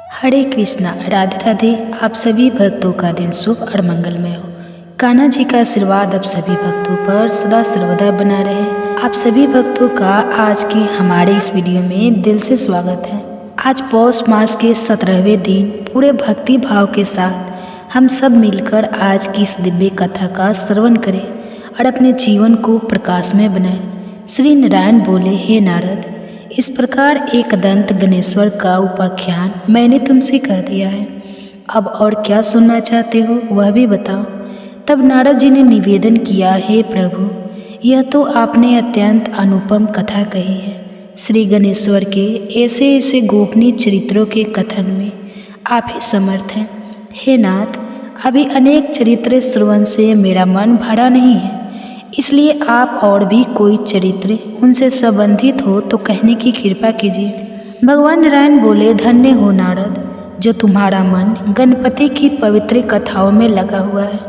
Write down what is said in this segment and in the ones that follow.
हरे कृष्णा, राधे राधे। आप सभी भक्तों का दिन शुभ और मंगलमय हो। कान्हा जी का आशीर्वाद आप सभी भक्तों पर सदा सर्वदा बना रहे। आप सभी भक्तों का आज की हमारे इस वीडियो में दिल से स्वागत है। आज पौष मास के 17वें दिन पूरे भक्ति भाव के साथ हम सब मिलकर आज की इस दिव्य कथा का श्रवण करें और अपने जीवन को प्रकाशमय बनाएं। श्री नारायण बोले, हे नारद, इस प्रकार एक दंत गणेश्वर का उपाख्यान मैंने तुमसे कह दिया है। अब और क्या सुनना चाहते हो वह भी बताओ। तब नारद जी ने निवेदन किया, हे प्रभु, यह तो आपने अत्यंत अनुपम कथा कही है। श्री गणेश्वर के ऐसे ऐसे गोपनीय चरित्रों के कथन में आप ही समर्थ हैं। हे नाथ, अभी अनेक चरित्र श्रवण से मेरा मन भरा नहीं है, इसलिए आप और भी कोई चरित्र उनसे संबंधित हो तो कहने की कृपा कीजिए। भगवान नारायण बोले, धन्य हो नारद, जो तुम्हारा मन गणपति की पवित्र कथाओं में लगा हुआ है।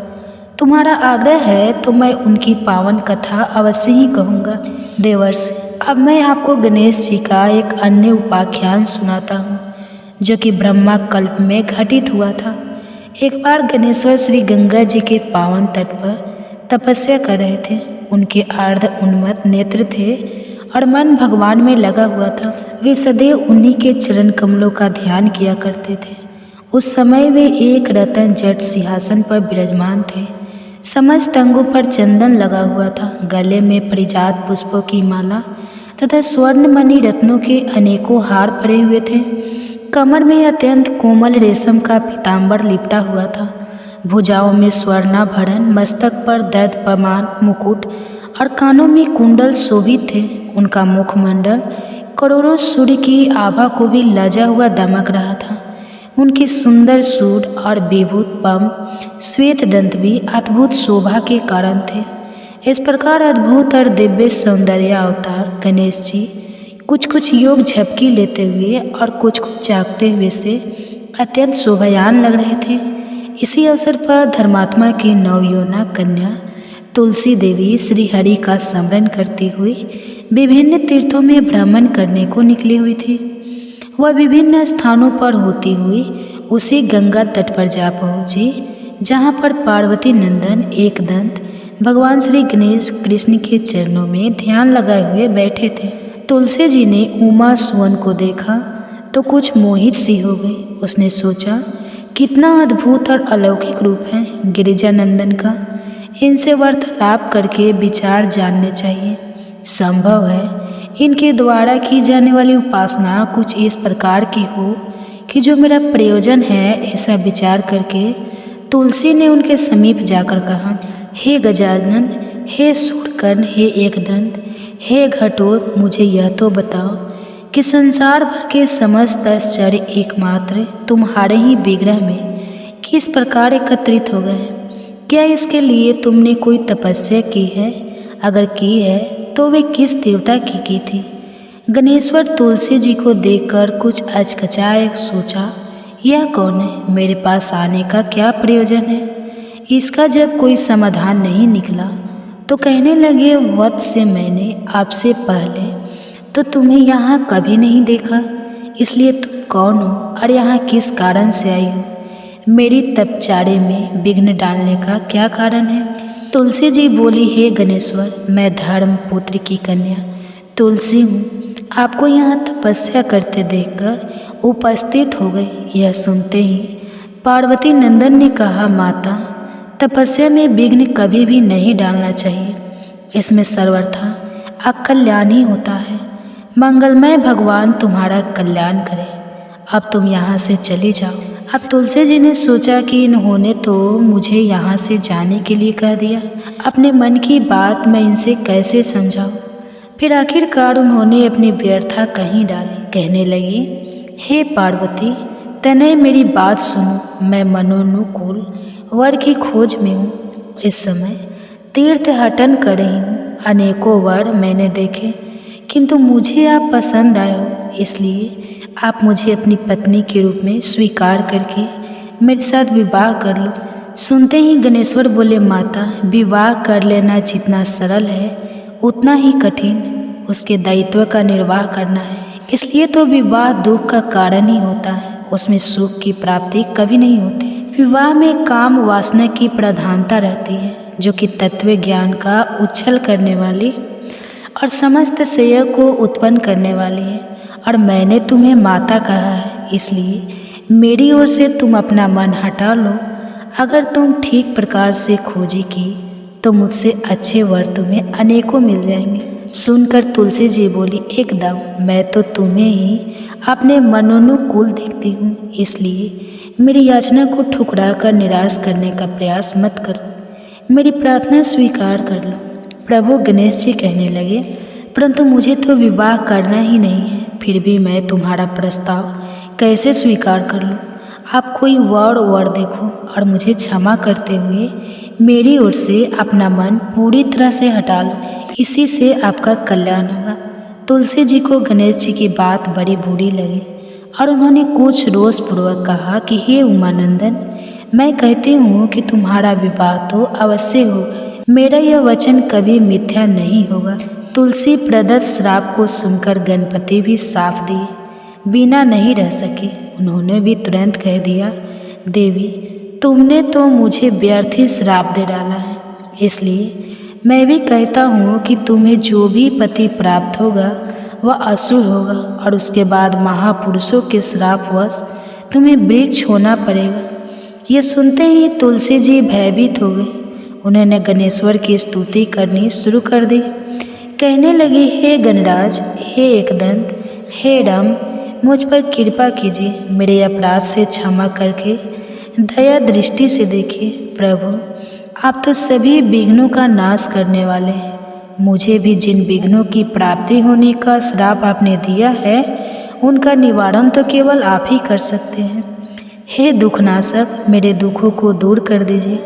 तुम्हारा आग्रह है तो मैं उनकी पावन कथा अवश्य ही कहूँगा। देवर्ष, अब मैं आपको गणेश जी का एक अन्य उपाख्यान सुनाता हूँ, जो कि ब्रह्मा कल्प में घटित हुआ था। एक बार गणेश्वर श्री गंगा जी के पावन तट पर तपस्या कर रहे थे। उनके अर्ध उन्मत्त नेत्र थे और मन भगवान में लगा हुआ था। वे सदैव उन्हीं के चरण कमलों का ध्यान किया करते थे। उस समय वे एक रत्न जट सिंहासन पर विराजमान थे। समस्त अंगों पर चंदन लगा हुआ था। गले में परिजात पुष्पों की माला तथा स्वर्ण मणि रत्नों के अनेकों हार पड़े हुए थे। कमर में अत्यंत कोमल रेशम का पीताम्बर लिपटा हुआ था। भुजाओं में स्वर्णाभरण, मस्तक पर दैत्यमान मुकुट और कानों में कुंडल शोभित थे। उनका मुखमंडल करोड़ों सूर्य की आभा को भी लजा हुआ दमक रहा था। उनके सुंदर सूढ़ और विभूत पम श्वेत दंत भी अद्भुत शोभा के कारण थे। इस प्रकार अद्भुत और दिव्य सौंदर्य अवतार गणेश जी कुछ कुछ योग झपकी लेते हुए और कुछ कुछ जागते हुए से अत्यंत शोभायान लग रहे थे। इसी अवसर पर धर्मात्मा की नवयोना कन्या तुलसी देवी श्री हरि का स्मरण करती हुई विभिन्न तीर्थों में भ्रमण करने को निकली हुई थी। वह विभिन्न स्थानों पर होती हुई उसी गंगा तट पर जा पहुंची, जहां पर पार्वती नंदन एक दंत भगवान श्री गणेश कृष्ण के चरणों में ध्यान लगाए हुए बैठे थे। तुलसी जी ने उमा सुवन को देखा तो कुछ मोहित सी हो गई। उसने सोचा, कितना अद्भुत और अलौकिक रूप है गिरिजा नंदन का। इनसे वार्तालाप करके विचार जानने चाहिए। संभव है इनके द्वारा की जाने वाली उपासना कुछ इस प्रकार की हो कि जो मेरा प्रयोजन है। ऐसा विचार करके तुलसी ने उनके समीप जाकर कहा, हे गजानन, हे सूर्यकर्ण, हे एकदंत, हे घटोत, मुझे यह तो बताओ कि संसार भर के समस्त आश्चर्य एकमात्र तुम्हारे ही विग्रह में किस प्रकार एकत्रित हो गए? क्या इसके लिए तुमने कोई तपस्या की है? अगर की है तो वे किस देवता की थी? गणेश्वर तुलसी जी को देखकर कुछ अचकचाए, सोचा, यह कौन है? मेरे पास आने का क्या प्रयोजन है? इसका जब कोई समाधान नहीं निकला तो कहने लगे, वत्स से मैंने आपसे पहले तो तुम्हें यहाँ कभी नहीं देखा, इसलिए तुम कौन हो और यहाँ किस कारण से आई हो? मेरी तपचारे में विघ्न डालने का क्या कारण है? तुलसी जी बोली, हे गणेश्वर, मैं धर्म पुत्र की कन्या तुलसी हूँ। आपको यहाँ तपस्या करते देखकर उपस्थित हो गई। यह सुनते ही पार्वती नंदन ने कहा, माता, तपस्या में विघ्न कभी भी नहीं डालना चाहिए। इसमें सर्वथा अकल्याण ही होता है। मंगलमय भगवान तुम्हारा कल्याण करे। अब तुम यहाँ से चली जाओ। अब तुलसी जी ने सोचा कि इन्होंने तो मुझे यहाँ से जाने के लिए कह दिया। अपने मन की बात मैं इनसे कैसे समझाऊँ? फिर आखिरकार उन्होंने अपनी व्यर्था कहीं डाली। कहने लगी, हे पार्वती, तनय मेरी बात सुनो। मैं मनोनुकूल वर की खोज में हूँ। इस समय तीर्थ हटन कर रही हूँ। अनेकों वर मैंने देखे, किंतु मुझे आप पसंद आए हो, इसलिए आप मुझे अपनी पत्नी के रूप में स्वीकार करके मेरे साथ विवाह कर लो। सुनते ही गणेश्वर बोले, माता, विवाह कर लेना जितना सरल है उतना ही कठिन उसके दायित्व का निर्वाह करना है। इसलिए तो विवाह दुख का कारण ही होता है। उसमें सुख की प्राप्ति कभी नहीं होती। विवाह में काम वासना की प्रधानता रहती है, जो कि तत्व ज्ञान का उच्छल करने वाली और समस्त श्रेय को उत्पन्न करने वाली है। और मैंने तुम्हें माता कहा है, इसलिए मेरी ओर से तुम अपना मन हटा लो। अगर तुम ठीक प्रकार से खोजी की तो मुझसे अच्छे वर तुम्हें अनेकों मिल जाएंगे। सुनकर तुलसी जी बोली, एकदम, मैं तो तुम्हें ही अपने मनोनुकूल देखती हूँ, इसलिए मेरी याचना को ठुकरा कर निराश करने का प्रयास मत करो, मेरी प्रार्थना स्वीकार कर लो। प्रभु गणेश जी कहने लगे, परंतु मुझे तो विवाह करना ही नहीं है, फिर भी मैं तुम्हारा प्रस्ताव कैसे स्वीकार कर लूँ। आप कोई वर देखो और मुझे क्षमा करते हुए मेरी ओर से अपना मन पूरी तरह से हटा लो, इसी से आपका कल्याण होगा। तुलसी जी को गणेश जी की बात बड़ी बुरी लगी और उन्होंने कुछ रोषपूर्वक कहा कि हे उमानंदन, मैं कहती हूँ कि तुम्हारा विवाह तो अवश्य होगा, मेरा यह वचन कभी मिथ्या नहीं होगा। तुलसी प्रदत्त श्राप को सुनकर गणपति भी साफ दिए बिना नहीं रह सके। उन्होंने भी तुरंत कह दिया, देवी, तुमने तो मुझे व्यर्थ ही श्राप दे डाला है, इसलिए मैं भी कहता हूँ कि तुम्हें जो भी पति प्राप्त होगा वह असुर होगा और उसके बाद महापुरुषों के श्रापवश तुम्हें वृक्ष होना पड़ेगा। ये सुनते ही तुलसी जी भयभीत हो गए। उन्होंने गणेश्वर की स्तुति करनी शुरू कर दी। कहने लगी, हे गणराज, हे एकदंत, हे राम, मुझ पर कृपा कीजिए, मेरे अपराध से क्षमा करके दया दृष्टि से देखिए। प्रभु, आप तो सभी विघ्नों का नाश करने वाले हैं, मुझे भी जिन विघ्नों की प्राप्ति होने का श्राप आपने दिया है उनका निवारण तो केवल आप ही कर सकते हैं। हे दुखनाशक, मेरे दुखों को दूर कर दीजिए।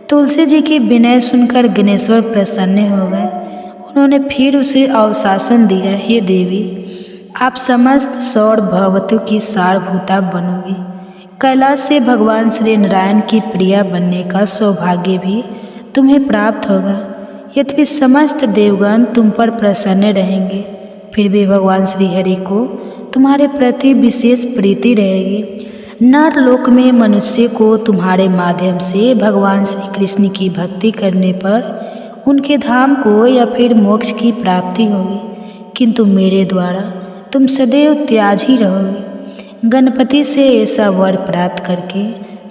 तुलसी जी की विनय सुनकर गणेश्वर प्रसन्न हो गए। उन्होंने फिर उसे अवशासन दिया, हे देवी, आप समस्त सौर भवतों की सारभूता बनोगी। कैलाश से भगवान श्री नारायण की प्रिया बनने का सौभाग्य भी तुम्हें प्राप्त होगा। यद्यपि समस्त देवगण तुम पर प्रसन्न रहेंगे, फिर भी भगवान श्री हरि को तुम्हारे प्रति विशेष प्रीति रहेगी। नरलोक में मनुष्य को तुम्हारे माध्यम से भगवान श्री कृष्ण की भक्ति करने पर उनके धाम को या फिर मोक्ष की प्राप्ति होगी, किंतु मेरे द्वारा तुम सदैव त्याज ही रहोगे। गणपति से ऐसा वर प्राप्त करके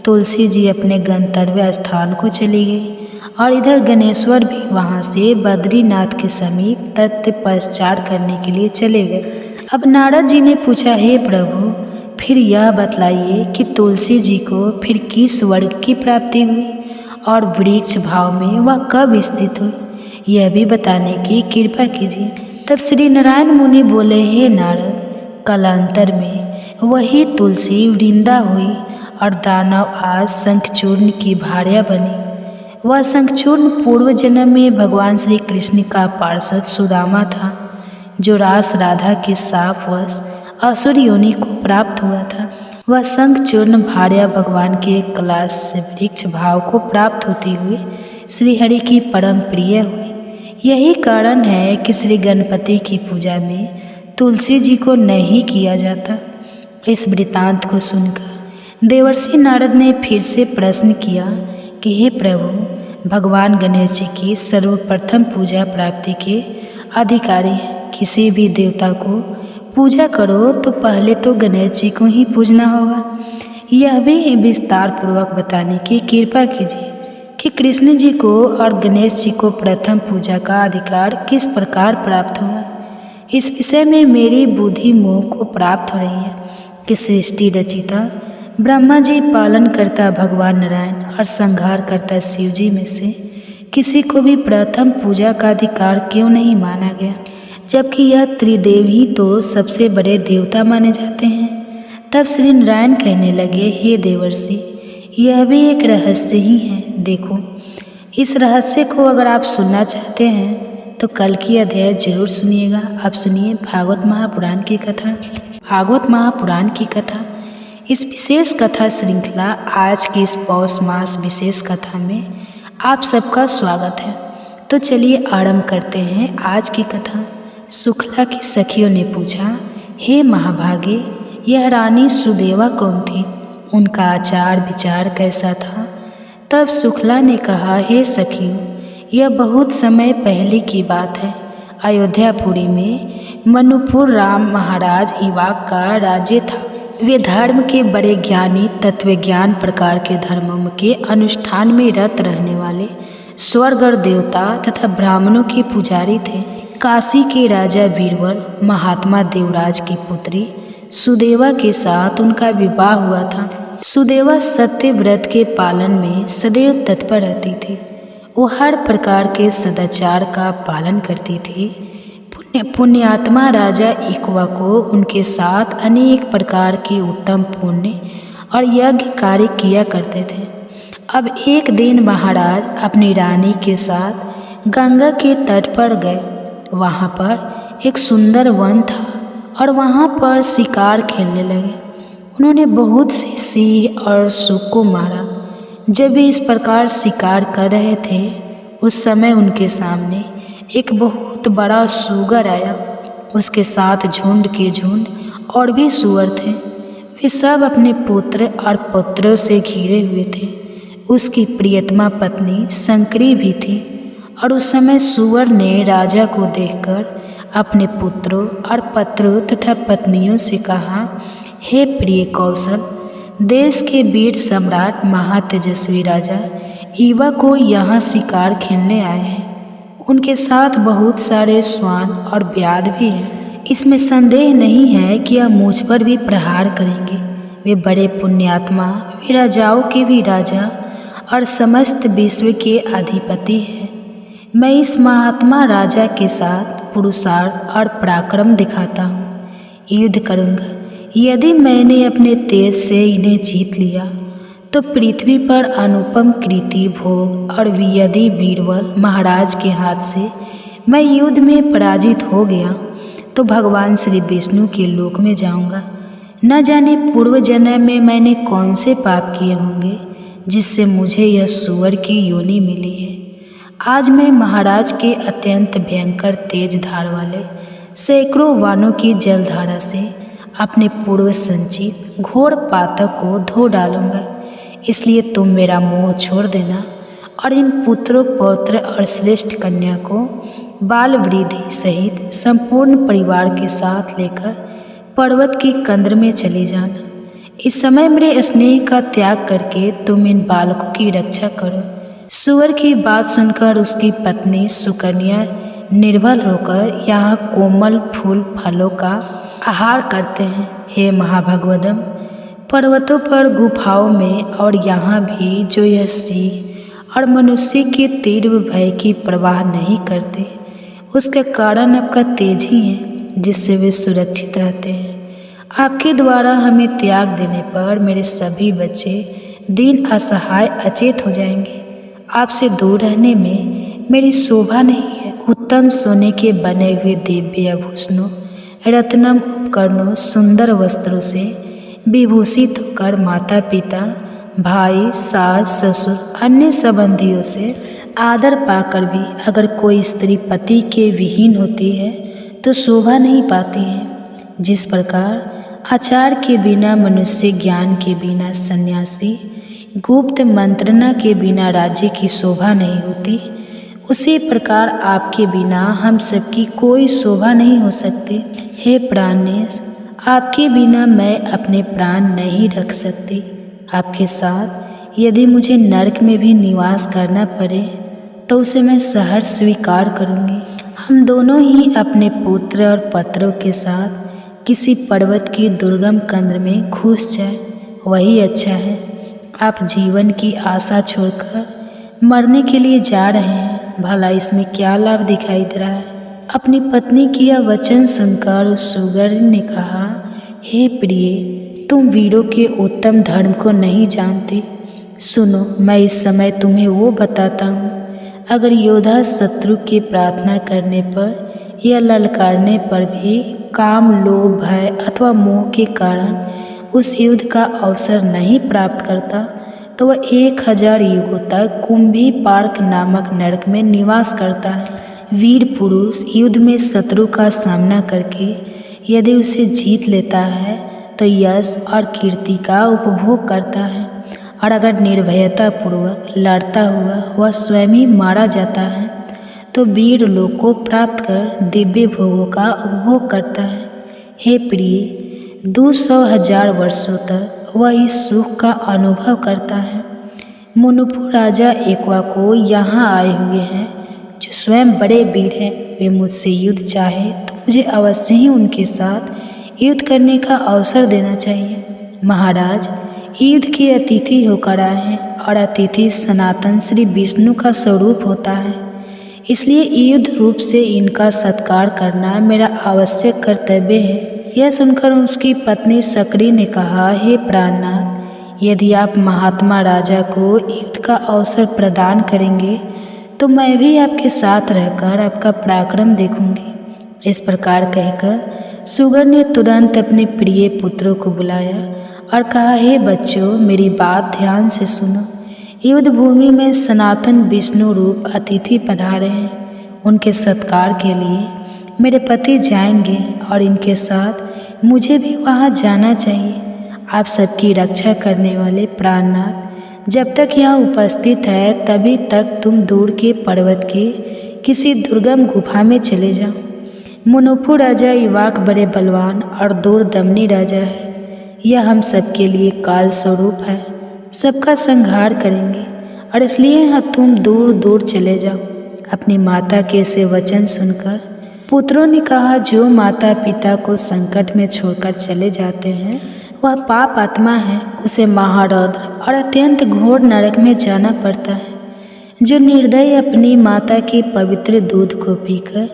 तुलसी जी अपने गंतव्य स्थान को चली गई और इधर गणेश्वर भी वहाँ से बद्रीनाथ के समीप तत्पश्चार करने के लिए चले गए। अब नारद जी ने पूछा, हे प्रभु, फिर यह बतलाइए कि तुलसी जी को फिर किस वर्ग की प्राप्ति हुई और वृक्ष भाव में वह कब स्थित हुई, यह भी बताने की कृपा कीजिए। तब श्री नारायण मुनि बोले, हे नारद, कालांतर में वही तुलसी वृंदा हुई और दानव आज शंखचूर्ण की भार्या बनी। वह शंखचूर्ण पूर्व जन्म में भगवान श्री कृष्ण का पार्षद सुदामा था, जो रास राधा के शापवश असुर योनि को प्राप्त हुआ था। वह शंखचूर्ण भार्या भगवान के कैलाश से वृक्ष भाव को प्राप्त होती हुई श्री हरि की परम प्रिय हुई। यही कारण है कि श्री गणपति की पूजा में तुलसी जी को नहीं किया जाता। इस वृतांत को सुनकर देवर्षि नारद ने फिर से प्रश्न किया कि हे प्रभु, भगवान गणेश जी की सर्वप्रथम पूजा प्राप्ति के अधिकारी हैं। किसी भी देवता को पूजा करो तो पहले तो गणेश जी को ही पूजना होगा। यह भी विस्तार पूर्वक बताने की कृपा कीजिए कि कृष्ण जी को और गणेश जी को प्रथम पूजा का अधिकार किस प्रकार प्राप्त हुआ। इस विषय में मेरी बुद्धि मोह को प्राप्त हो रही है कि सृष्टि रचिता ब्रह्मा जी, पालन करता भगवान नारायण और संहार करता शिव जी में से किसी को भी प्रथम पूजा का अधिकार क्यों नहीं माना गया, जबकि यह त्रिदेव ही तो सबसे बड़े देवता माने जाते हैं। तब श्री नारायण कहने लगे, हे देवर्षि, यह भी एक रहस्य ही है। देखो, इस रहस्य को अगर आप सुनना चाहते हैं तो कल की अध्याय जरूर सुनिएगा। आप सुनिए भागवत महापुराण की कथा। भागवत महापुराण की कथा, इस विशेष कथा श्रृंखला आज की इस पौष मास विशेष कथा में आप सबका स्वागत है। तो चलिए आरंभ करते हैं आज की कथा। सुखला की सखियों ने पूछा, हे महाभागे, यह रानी सुदेवा कौन थी, उनका आचार विचार कैसा था। तब सुखला ने कहा, हे सखियों, यह बहुत समय पहले की बात है। अयोध्यापुरी में मनुपुर राम महाराज इवाक का राज्य था। वे धर्म के बड़े ज्ञानी, तत्वज्ञान प्रकार के धर्मों के अनुष्ठान में रत रहने वाले स्वर्ग और देवता तथा ब्राह्मणों के पुजारी थे। काशी के राजा बीरबल महात्मा देवराज की पुत्री सुदेवा के साथ उनका विवाह हुआ था। सुदेवा सत्य व्रत के पालन में सदैव तत्पर रहती थी। वो हर प्रकार के सदाचार का पालन करती थी। पुण्यात्मा राजा इक्वा को उनके साथ अनेक प्रकार के उत्तम पुण्य और यज्ञ कार्य किया करते थे। अब एक दिन महाराज अपनी रानी के साथ गंगा के तट पर गए। वहाँ पर एक सुंदर वन था और वहाँ पर शिकार खेलने लगे। उन्होंने बहुत से सिंह और सूअर को मारा। जब वे इस प्रकार शिकार कर रहे थे, उस समय उनके सामने एक बहुत बड़ा सूगर आया। उसके साथ झुंड के झुंड और भी सूअर थे। वे सब अपने पुत्र और पुत्रों से घिरे हुए थे। उसकी प्रियतमा पत्नी शंकरी भी थी। और उस समय सूअर ने राजा को देखकर अपने पुत्रों और पत्रों तथा पत्नियों से कहा, हे प्रिय कौशल, देश के वीर सम्राट महातेजस्वी राजा ईवा को यहाँ शिकार खेलने आए हैं। उनके साथ बहुत सारे श्वान और व्याध भी हैं। इसमें संदेह नहीं है कि यह मुझ पर भी प्रहार करेंगे। वे बड़े पुण्यात्मा, वे राजाओं के भी राजा और समस्त विश्व के अधिपति हैं। मैं इस महात्मा राजा के साथ पुरुषार्थ और पराक्रम दिखाता हूँ। युद्ध करूँगा। यदि मैंने अपने तेज से इन्हें जीत लिया तो पृथ्वी पर अनुपम कृति भोग, और यदि बीरबल महाराज के हाथ से मैं युद्ध में पराजित हो गया तो भगवान श्री विष्णु के लोक में जाऊंगा। न जाने पूर्व जन्म में मैंने कौन से पाप किए होंगे जिससे मुझे यह सूअर की योनि मिली है। आज मैं महाराज के अत्यंत भयंकर तेज धार वाले सैकड़ों वानों की जलधारा से अपने पूर्व संचित घोर पातक को धो डालूंगा। इसलिए तुम मेरा मोह छोड़ देना और इन पुत्रों, पौत्र और श्रेष्ठ कन्या को बाल वृद्धि सहित संपूर्ण परिवार के साथ लेकर पर्वत की कंद्र में चली जाना। इस समय मेरे स्नेह का त्याग करके तुम इन बालकों की रक्षा करो। सूअर की बात सुनकर उसकी पत्नी सुकन्या निर्बल होकर यहाँ कोमल फूल फलों का आहार करते हैं। हे महाभगवदम, पर्वतों पर, गुफाओं में और यहाँ भी जो यह सिंह और मनुष्य के तीव्र भय की परवाह नहीं करते, उसका कारण आपका तेज ही है जिससे वे सुरक्षित रहते हैं। आपके द्वारा हमें त्याग देने पर मेरे सभी बच्चे दीन असहाय अचेत हो जाएंगे। आपसे दूर रहने में मेरी शोभा नहीं है। उत्तम सोने के बने हुए दिव्य आभूषणों, रत्नम उपकरणों, सुंदर वस्त्रों से विभूषित होकर माता पिता, भाई, सास, ससुर, अन्य संबंधियों से आदर पाकर भी अगर कोई स्त्री पति के विहीन होती है तो शोभा नहीं पाती है। जिस प्रकार आचार के बिना मनुष्य, ज्ञान के बिना सन्यासी, गुप्त मंत्रणा के बिना राज्य की शोभा नहीं होती, उसी प्रकार आपके बिना हम सबकी कोई शोभा नहीं हो सकती। हे प्राणेश, आपके बिना मैं अपने प्राण नहीं रख सकती। आपके साथ यदि मुझे नरक में भी निवास करना पड़े तो उसे मैं सहर्ष स्वीकार करूँगी। हम दोनों ही अपने पुत्र और पत्रों के साथ किसी पर्वत की दुर्गम कंद्र में घुस जाए, वही अच्छा है। आप जीवन की आशा छोड़कर मरने के लिए जा रहे हैं, भला इसमें क्या लाभ दिखाई दे रहा है। अपनी पत्नी की यह वचन सुनकर उस सुगर ने कहा, हे प्रिय, तुम वीरों के उत्तम धर्म को नहीं जानते। सुनो, मैं इस समय तुम्हें वो बताता हूँ। अगर योद्धा शत्रु की प्रार्थना करने पर या ललकारने पर भी काम, लोभ, भय अथवा मोह के कारण उस युद्ध का अवसर नहीं प्राप्त करता तो वह 1000 युगों तक कुंभी पार्क नामक नरक में निवास करता है। वीर पुरुष युद्ध में शत्रु का सामना करके यदि उसे जीत लेता है तो यश और कीर्ति का उपभोग करता है, और अगर निर्भयता पूर्वक लड़ता हुआ वह स्वयं ही मारा जाता है तो वीर लोक को प्राप्त कर दिव्य भोगों का उपभोग करता है। हे प्रिय, 200,000 वर्षों तक वह इस सुख का अनुभव करता है। मुनुपु राजा एक्वाको यहाँ आए हुए हैं, जो स्वयं बड़े वीर हैं। वे मुझसे युद्ध चाहे तो मुझे अवश्य ही उनके साथ युद्ध करने का अवसर देना चाहिए। महाराज, युद्ध के अतिथि होकर आए हैं, और अतिथि सनातन श्री विष्णु का स्वरूप होता है, इसलिए युद्ध रूप से इनका सत्कार करना मेरा आवश्यक कर्तव्य है। यह सुनकर उसकी पत्नी सकरी ने कहा, हे प्राणनाथ, यदि आप महात्मा राजा को युद्ध का अवसर प्रदान करेंगे तो मैं भी आपके साथ रहकर आपका पराक्रम देखूंगी। इस प्रकार कहकर सुगर ने तुरंत अपने प्रिय पुत्रों को बुलाया और कहा, हे बच्चों, मेरी बात ध्यान से सुनो। युद्ध भूमि में सनातन विष्णु रूप अतिथि पधारे हैं। उनके सत्कार के लिए मेरे पति जाएंगे और इनके साथ मुझे भी वहाँ जाना चाहिए। आप सबकी रक्षा करने वाले प्राणनाथ जब तक यहाँ उपस्थित है तभी तक तुम दूर के पर्वत के किसी दुर्गम गुफा में चले जाओ। मुनुपु राजा इवाक बड़े बलवान और दूरदमनी राजा है। यह हम सबके लिए काल स्वरूप है, सबका संहार करेंगे, और इसलिए तुम दूर दूर चले जाओ। अपनी माता के से वचन सुनकर पुत्रों ने कहा, जो माता पिता को संकट में छोड़कर चले जाते हैं वह पाप आत्मा है, उसे महारौद्र और अत्यंत घोर नरक में जाना पड़ता है। जो निर्दयी अपनी माता के पवित्र दूध को पीकर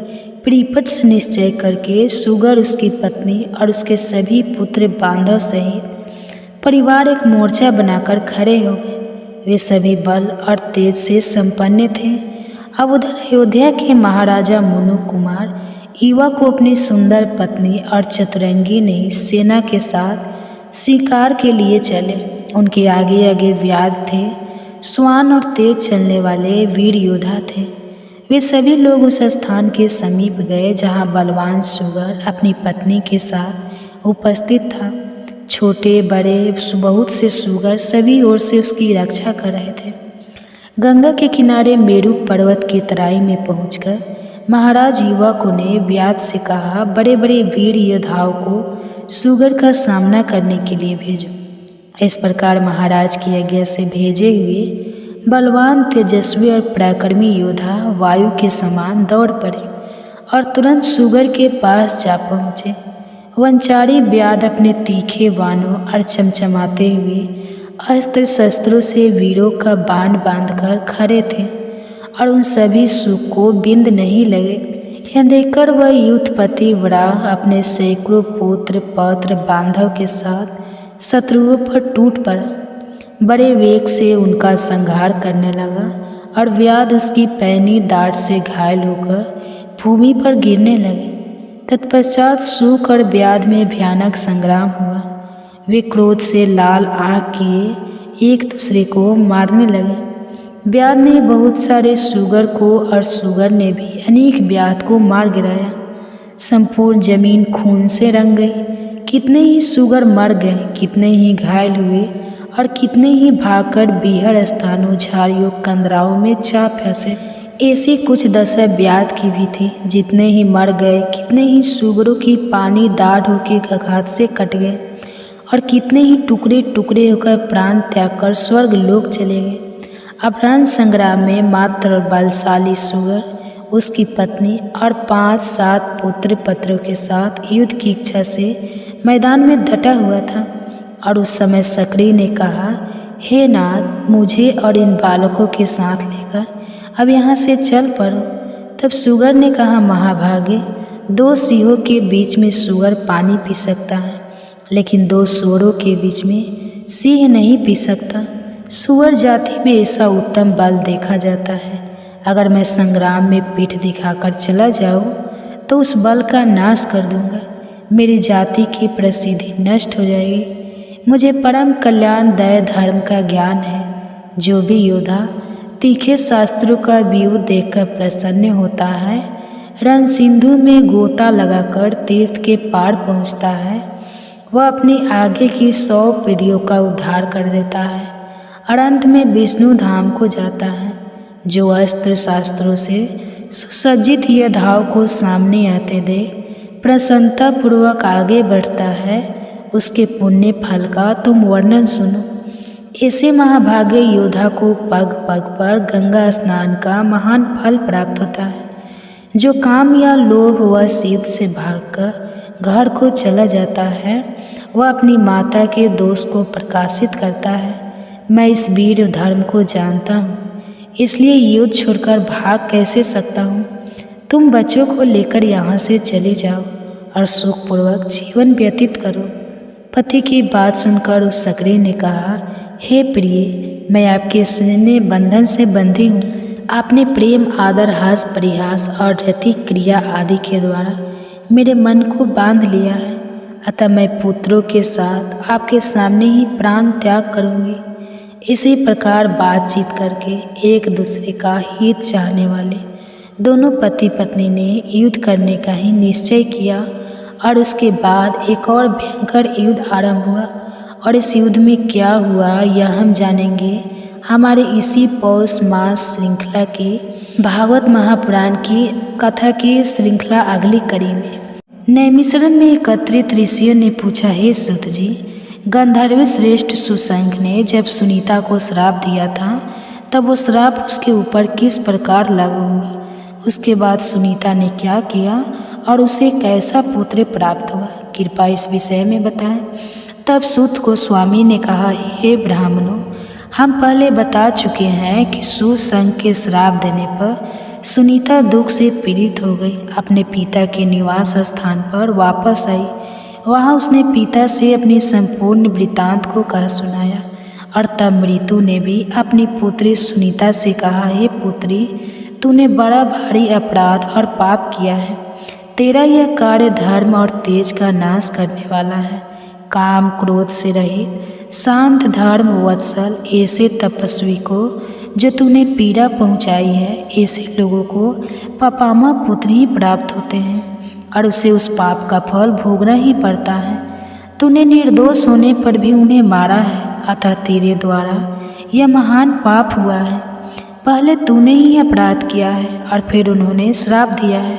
प्रीपट से निश्चय करके सुगर, उसकी पत्नी और उसके सभी पुत्र बांधव सहित परिवार एक मोर्चा बनाकर खड़े हो गए। वे सभी बल और तेज से संपन्न थे। अब उधर अयोध्या के महाराजा मुनु कुमार युवा को अपनी सुंदर पत्नी और चतुरंगी ने सेना के साथ शिकार के लिए चले। उनके आगे आगे व्याध थे, श्वान और तेज चलने वाले वीर योद्धा थे। वे सभी लोग उस स्थान के समीप गए जहाँ बलवान सुगर अपनी पत्नी के साथ उपस्थित था। छोटे बड़े बहुत से सुगर सभी ओर से उसकी रक्षा कर रहे थे। गंगा के किनारे मेरू पर्वत की तराई में पहुंचकर महाराज युवक ने व्याध से कहा, बड़े बड़े वीर योद्धाओं को सुगर का सामना करने के लिए भेजो। इस प्रकार महाराज की आज्ञा से भेजे हुए बलवान, तेजस्वी और पराक्रमी योद्धा वायु के समान दौड़ पड़े और तुरंत सुगर के पास जा पहुँचे। वंचारी व्याध अपने तीखे बाणों और चमचमाते हुए अस्त्र शस्त्रों से वीरों का बाण बांधकर खड़े थे और उन सभी सुख को बिंद नहीं लगे। यह देखकर वह युद्धपति वराह अपने सैकड़ों पुत्र पौत्र बांधव के साथ शत्रुओं पर टूट पड़ा। बड़े वेग से उनका संहार करने लगा और व्याध उसकी पैनी दाढ़ से घायल होकर भूमि पर गिरने लगे। तत्पश्चात सूक और व्याध में भयानक संग्राम हुआ। वे क्रोध से लाल आँख किए एक दूसरे को मारने लगे। व्याध ने बहुत सारे सुगर को और सुगर ने भी अनेक व्याध को मार गिराया। संपूर्ण जमीन खून से रंग गई। कितने ही सुगर मर गए, कितने ही घायल हुए और कितने ही भागकर बीहड़ स्थानों, झाड़ियों, कंदराओं में जा फंसे। ऐसी कुछ दशा व्याध की भी थी। जितने ही मर गए, कितने ही सुगरों की पानी दाढ़ होकर आघात से कट गए और कितने ही टुकड़े टुकड़े होकर प्राण त्याग कर स्वर्ग लोक चले गए। अपरांत संग्राम में मात्र बलशाली सुगर, उसकी पत्नी और 5-7 पुत्र पत्रों के साथ युद्ध की इच्छा से मैदान में डटा हुआ था। और उस समय सकरी ने कहा, हे नाथ, मुझे और इन बालकों के साथ लेकर अब यहाँ से चल पड़ो। तब सुगर ने कहा, महाभागे, 2 सिंहों के बीच में सुगर पानी पी सकता है, लेकिन 2 सूअरों के बीच में सिंह नहीं पी सकता। सुअर जाति में ऐसा उत्तम बल देखा जाता है। अगर मैं संग्राम में पीठ दिखाकर चला जाऊँ तो उस बल का नाश कर दूंगा। मेरी जाति की प्रसिद्धि नष्ट हो जाएगी। मुझे परम कल्याण दया धर्म का ज्ञान है। जो भी योद्धा तीखे शास्त्रों का व्यू देखकर प्रसन्न होता है, रण सिंधु में गोता लगाकर तीर्थ के पार पहुँचता है, वह अपनी आगे की 100 पीढ़ियों का उद्धार कर देता है और अंत में विष्णु धाम को जाता है। जो अस्त्र शास्त्रों से सुसज्जित योद्धाओं को सामने आते देख प्रसन्नतापूर्वक आगे बढ़ता है, उसके पुण्य फल का तुम वर्णन सुनो। ऐसे महाभागे योद्धा को पग पग पर गंगा स्नान का महान फल प्राप्त होता है। जो काम या लोभ व सीध से भागकर घर को चला जाता है, वह अपनी माता के दोष को प्रकाशित करता है। मैं इस वीर धर्म को जानता हूँ, इसलिए युद्ध छोड़कर भाग कैसे सकता हूँ। तुम बच्चों को लेकर यहाँ से चले जाओ और सुखपूर्वक जीवन व्यतीत करो। पति की बात सुनकर उस सकरी ने कहा, हे प्रिय, मैं आपके स्नेह बंधन से बंधी हूँ। आपने प्रेम, आदर, हास, परिहास और रति क्रिया आदि के द्वारा मेरे मन को बांध लिया है, अतः मैं पुत्रों के साथ आपके सामने ही प्राण त्याग करूँगी। इसी प्रकार बातचीत करके एक दूसरे का हित चाहने वाले दोनों पति पत्नी ने युद्ध करने का ही निश्चय किया और उसके बाद एक और भयंकर युद्ध आरंभ हुआ। और इस युद्ध में क्या हुआ यह हम जानेंगे हमारे इसी पौष मास श्रृंखला की भागवत महापुराण की कथा की श्रृंखला अगली कड़ी में। नैमिषारण्य में एकत्रित ऋषियों ने पूछा, हे सूत जी, गंधर्व श्रेष्ठ सुशंख ने जब सुनीता को श्राप दिया था तब वो श्राप उसके ऊपर किस प्रकार लागू हुआ? उसके बाद सुनीता ने क्या किया और उसे कैसा पुत्र प्राप्त हुआ? कृपया इस विषय में बताएं। तब सूत को स्वामी ने कहा, हे ब्राह्मणों, हम पहले बता चुके हैं कि सुशंख के श्राप देने पर सुनीता दुख से पीड़ित हो गई। अपने पिता के निवास स्थान पर वापस आई। वहाँ उसने पिता से अपनी संपूर्ण वृत्तांत को कह सुनाया और तब मृत्यु ने भी अपनी पुत्री सुनीता से कहा, हे पुत्री, तूने बड़ा भारी अपराध और पाप किया है। तेरा यह कार्य धर्म और तेज का नाश करने वाला है। काम क्रोध से रहित शांत धर्म वत्सल ऐसे तपस्वी को जो तूने पीड़ा पहुंचाई है, ऐसे लोगों को पापामा पुत्र ही प्राप्त होते हैं और उसे उस पाप का फल भोगना ही पड़ता है। तूने निर्दोष होने पर भी उन्हें मारा है, अतः तेरे द्वारा यह महान पाप हुआ है। पहले तूने ही अपराध किया है और फिर उन्होंने श्राप दिया है।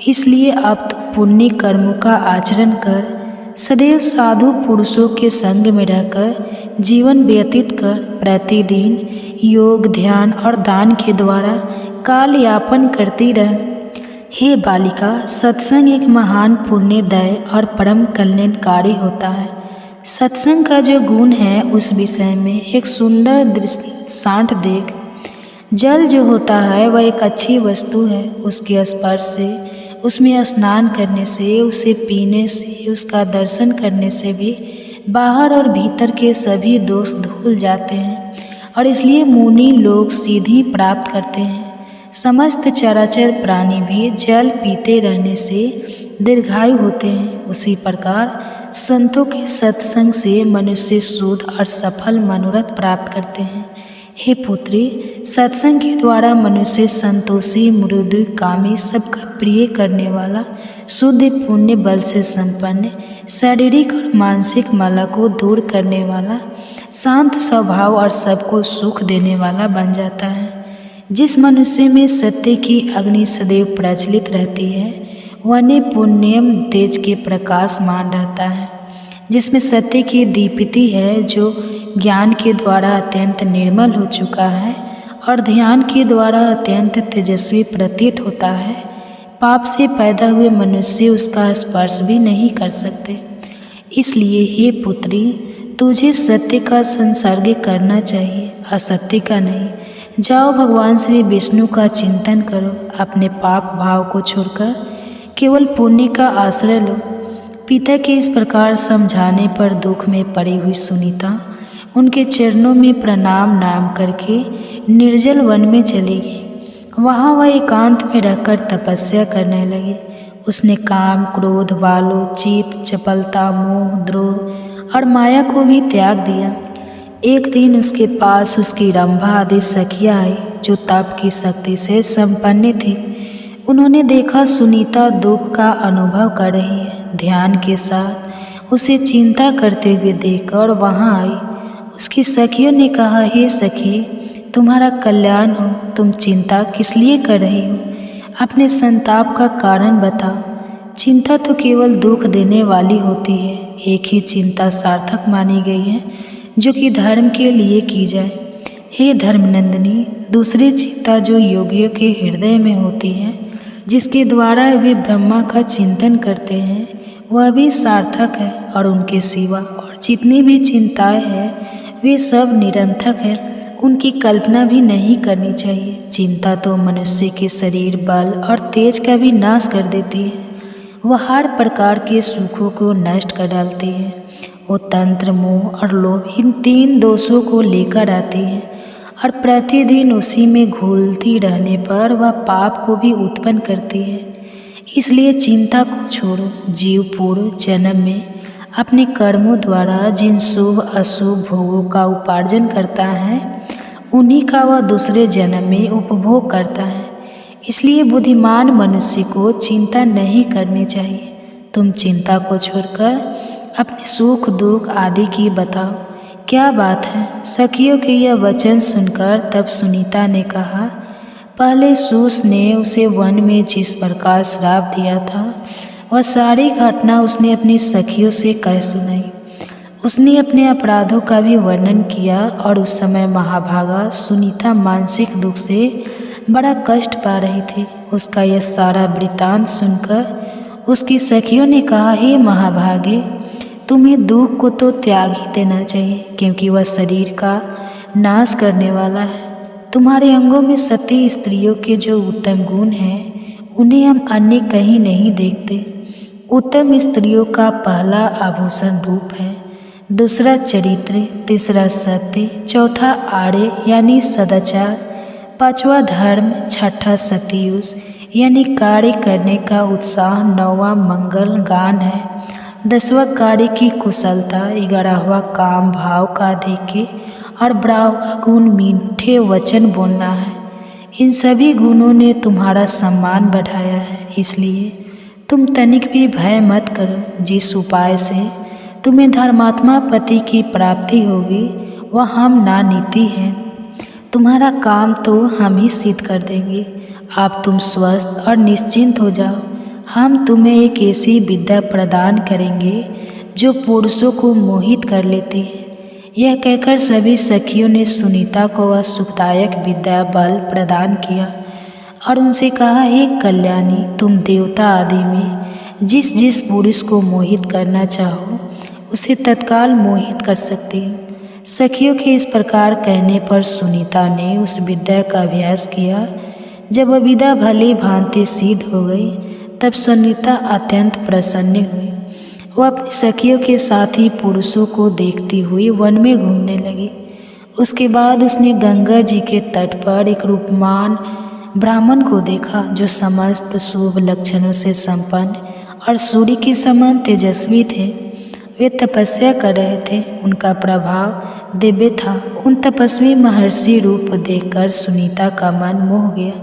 इसलिए अब तू पुण्य कर्मों का आचरण कर, सदैव साधु पुरुषों के संग में रहकर जीवन व्यतीत कर, प्रतिदिन योग, ध्यान और दान के द्वारा काल यापन करती रह। हे बालिका, सत्संग एक महान पुण्यदायी और परम कल्याणकारी होता है। सत्संग का जो गुण है उस विषय में एक सुंदर दृष्टांत देख। जल जो होता है वह एक अच्छी वस्तु है। उसके स्पर्श से, उसमें स्नान करने से, उसे पीने से, उसका दर्शन करने से भी बाहर और भीतर के सभी दोष धुल जाते हैं और इसलिए मुनि लोग सीधी प्राप्त करते हैं। समस्त चराचर प्राणी भी जल पीते रहने से दीर्घायु होते हैं। उसी प्रकार संतों के सत्संग से मनुष्य शुद्ध और सफल मनोरथ प्राप्त करते हैं। हे पुत्री, सत्संग के द्वारा मनुष्य संतोषी, मृदु, कामी, सबका प्रिय करने वाला, शुद्ध पुण्य बल से संपन्न, शारीरिक और मानसिक माला को दूर करने वाला, शांत स्वभाव और सबको सुख देने वाला बन जाता है। जिस मनुष्य में सत्य की अग्नि सदैव प्रज्वलित रहती है, वह पुण्यम तेज के प्रकाशमान रहता है। जिसमें सत्य की दीप्ति है, जो ज्ञान के द्वारा अत्यंत निर्मल हो चुका है और ध्यान के द्वारा अत्यंत तेजस्वी प्रतीत होता है, पाप से पैदा हुए मनुष्य उसका स्पर्श भी नहीं कर सकते। इसलिए हे पुत्री, तुझे सत्य का संसर्ग करना चाहिए, असत्य का नहीं। जाओ, भगवान श्री विष्णु का चिंतन करो, अपने पाप भाव को छोड़कर केवल पुण्य का आश्रय लो। पिता के इस प्रकार समझाने पर दुख में पड़ी हुई सुनीता उनके चरणों में प्रणाम नाम करके निर्जल वन में चली गई। वहाँ वह एकांत में रहकर तपस्या करने लगी। उसने काम, क्रोध, बालो, चित, चपलता, मोह, द्रोह और माया को भी त्याग दिया। एक दिन उसके पास उसकी रंभा आदि सखियाँ आई, जो तप की शक्ति से संपन्न थी। उन्होंने देखा सुनीता दुख का अनुभव कर रही है। ध्यान के साथ उसे चिंता करते हुए देखकर वहां आई। उसकी सखियों ने कहा, हे सखी, तुम्हारा कल्याण हो, तुम चिंता किस लिए कर रही हो? अपने संताप का कारण बताओ। चिंता तो केवल दुख देने वाली होती है। एक ही चिंता सार्थक मानी गई है, जो कि धर्म के लिए की जाए। हे धर्मनंदिनी, दूसरी चिंता जो योगियों के हृदय में होती है, जिसके द्वारा वे ब्रह्मा का चिंतन करते हैं, वह भी सार्थक है। और उनके सिवा और जितनी भी चिंताएं हैं, वे सब निरर्थक हैं। उनकी कल्पना भी नहीं करनी चाहिए। चिंता तो मनुष्य के शरीर, बल और तेज का भी नाश कर देती है। वह हर प्रकार के सुखों को नष्ट कर डालती है। वो तंत्र, मोह और लोभ, इन 3 दोषों को लेकर आती है और प्रतिदिन उसी में घुलती रहने पर वह पाप को भी उत्पन्न करती है। इसलिए चिंता को छोड़ो। जीव पूर्व जन्म में अपने कर्मों द्वारा जिन शुभ अशुभ भोगों का उपार्जन करता है, उन्हीं का वह दूसरे जन्म में उपभोग करता है। इसलिए बुद्धिमान मनुष्य को चिंता नहीं करनी चाहिए। तुम चिंता को छोड़कर अपने सुख दुख आदि की बताओ। क्या बात है? सखियों के यह वचन सुनकर तब सुनीता ने कहा, पहले सूस ने उसे वन में जिस प्रकार श्राप दिया था, वह सारी घटना उसने अपनी सखियों से कह सुनाई। उसने अपने अपराधों का भी वर्णन किया और उस समय महाभागा सुनीता मानसिक दुख से बड़ा कष्ट पा रही थी। उसका यह सारा वृत्तांत सुनकर उसकी सखियों ने कहा, हे महाभागे, तुम्हें दुख को तो त्याग ही देना चाहिए, क्योंकि वह शरीर का नाश करने वाला है। तुम्हारे अंगों में सती स्त्रियों के जो उत्तम गुण हैं, उन्हें हम अन्य कहीं नहीं देखते। उत्तम स्त्रियों का पहला आभूषण रूप है, दूसरा चरित्र, तीसरा सत्य, चौथा आर्य यानी सदाचार, पांचवा धर्म, छठा सतयुज यानी कार्य करने का उत्साह, नौवां मंगल गान है, 10वां कार्य की कुशलता, 11वां काम भाव का अधिक्य और 12वां गुण मीठे वचन बोलना है। इन सभी गुणों ने तुम्हारा सम्मान बढ़ाया है। इसलिए तुम तनिक भी भय मत करो। जिस उपाय से तुम्हें धर्मात्मा पति की प्राप्ति होगी, वह हम नानीति हैं। तुम्हारा काम तो हम ही सिद्ध कर देंगे। आप तुम स्वस्थ और निश्चिंत हो जाओ। हम तुम्हें एक ऐसी विद्या प्रदान करेंगे जो पुरुषों को मोहित कर लेती है। यह कहकर सभी सखियों ने सुनीता को वह सुखदायक विद्या बल प्रदान किया और उनसे कहा, हे कल्याणी, तुम देवता आदि में जिस जिस पुरुष को मोहित करना चाहो, उसे तत्काल मोहित कर सकती हो। सखियों के इस प्रकार कहने पर सुनीता ने उस विद्या का अभ्यास किया। जब वह विद्या भली भांति सिद्ध हो गई, तब सुनीता अत्यंत प्रसन्न हुई। वह अपनी सखियों के साथ ही पुरुषों को देखती हुई वन में घूमने लगी। उसके बाद उसने गंगा जी के तट पर एक रूपमान ब्राह्मण को देखा, जो समस्त शुभ लक्षणों से संपन्न और सूर्य के समान तेजस्वी थे। वे तपस्या कर रहे थे। उनका प्रभाव दिव्य था। उन तपस्वी महर्षि रूप देखकर सुनीता का मन मोह गया।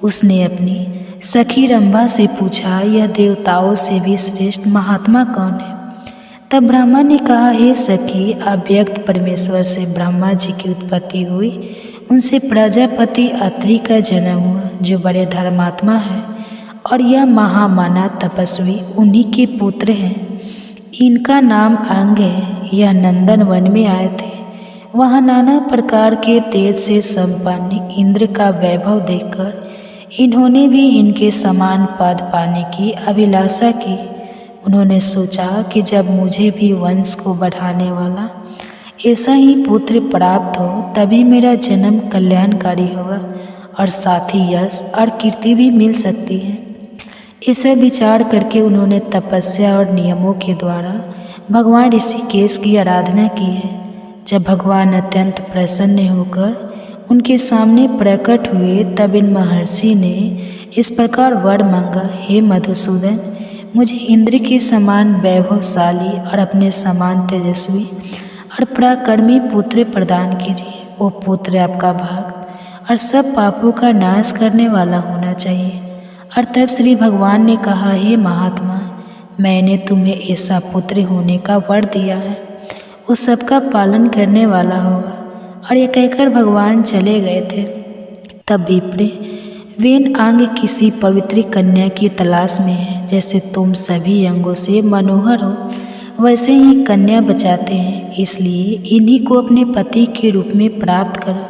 उसने अपनी सखी रंभा से पूछा, यह देवताओं से भी श्रेष्ठ महात्मा कौन है? तब ब्रह्मा ने कहा, हे सखी, अव्यक्त परमेश्वर से ब्रह्मा जी की उत्पत्ति हुई। उनसे प्रजापति अत्रि का जन्म हुआ, जो बड़े धर्मात्मा हैं, और यह महामाना तपस्वी उन्हीं के पुत्र हैं। इनका नाम अंग है। यह नंदन वन में आए थे। वहाँ नाना प्रकार के तेज से संपन्न इंद्र का वैभव देखकर इन्होंने भी इनके समान पद पाने की अभिलाषा की। उन्होंने सोचा कि जब मुझे भी वंश को बढ़ाने वाला ऐसा ही पुत्र प्राप्त हो, तभी मेरा जन्म कल्याणकारी होगा और साथ ही यश और कीर्ति भी मिल सकती है। ऐसा विचार करके उन्होंने तपस्या और नियमों के द्वारा भगवान ऋषिकेश की आराधना की है। जब भगवान अत्यंत प्रसन्न होकर उनके सामने प्रकट हुए, तब इन महर्षि ने इस प्रकार वर मांगा, हे मधुसूदन, मुझे इंद्र के समान वैभवशाली और अपने समान तेजस्वी और पराक्रमी पुत्र प्रदान कीजिए। वो पुत्र आपका भक्त और सब पापों का नाश करने वाला होना चाहिए। और तब श्री भगवान ने कहा, हे महात्मा, मैंने तुम्हें ऐसा पुत्र होने का वर दिया है, वो सबका पालन करने वाला होगा। और ये कहकर भगवान चले गए थे। तब विप्र, वेन अंग किसी पवित्र कन्या की तलाश में है। जैसे तुम सभी अंगों से मनोहर हो, वैसे ही कन्या बचाते हैं, इसलिए इन्हीं को अपने पति के रूप में प्राप्त करो।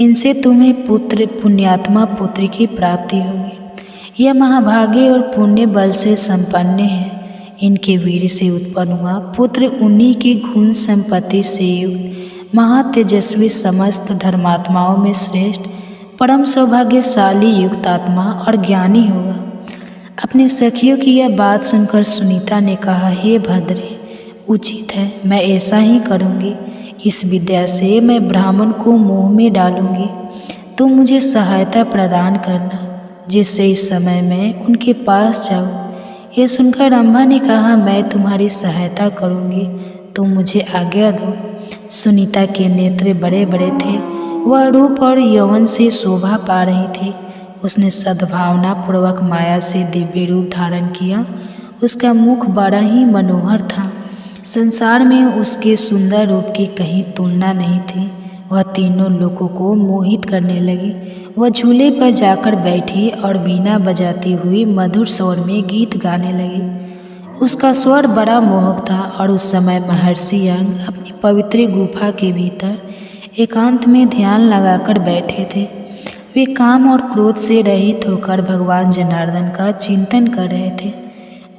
इनसे तुम्हें पुत्र, पुण्यात्मा पुत्र की प्राप्ति होगी। यह महाभाग्य और पुण्य बल से संपन्न है। इनके वीर से उत्पन्न हुआ पुत्र उन्हीं की गुण संपत्ति से युक्त महातेजस्वी, समस्त धर्मात्माओं में श्रेष्ठ, परम सौभाग्यशाली, युक्त आत्मा और ज्ञानी होगा। अपने सखियों की यह बात सुनकर सुनीता ने कहा, हे भद्रे, उचित है, मैं ऐसा ही करूँगी। इस विद्या से मैं ब्राह्मण को मोह में डालूंगी। तुम मुझे सहायता प्रदान करना, जिससे इस समय मैं उनके पास जाऊँ। यह सुनकर रंभा ने कहा, मैं तुम्हारी सहायता करूँगी, तुम मुझे आज्ञा दो। सुनीता के नेत्र बड़े बड़े थे, वह रूप और यौवन से शोभा पा रही थी। उसने सद्भावना पूर्वक माया से दिव्य रूप धारण किया। उसका मुख बड़ा ही मनोहर था। संसार में उसके सुंदर रूप की कहीं तुलना नहीं थी। वह तीनों लोगों को मोहित करने लगी। वह झूले पर जाकर बैठी और वीणा बजाती हुई मधुर स्वर में गीत गाने लगी। उसका स्वर बड़ा मोहक था और उस समय महर्षि अंग अपनी पवित्र गुफा के भीतर एकांत में ध्यान लगाकर बैठे थे। वे काम और क्रोध से रहित होकर भगवान जनार्दन का चिंतन कर रहे थे।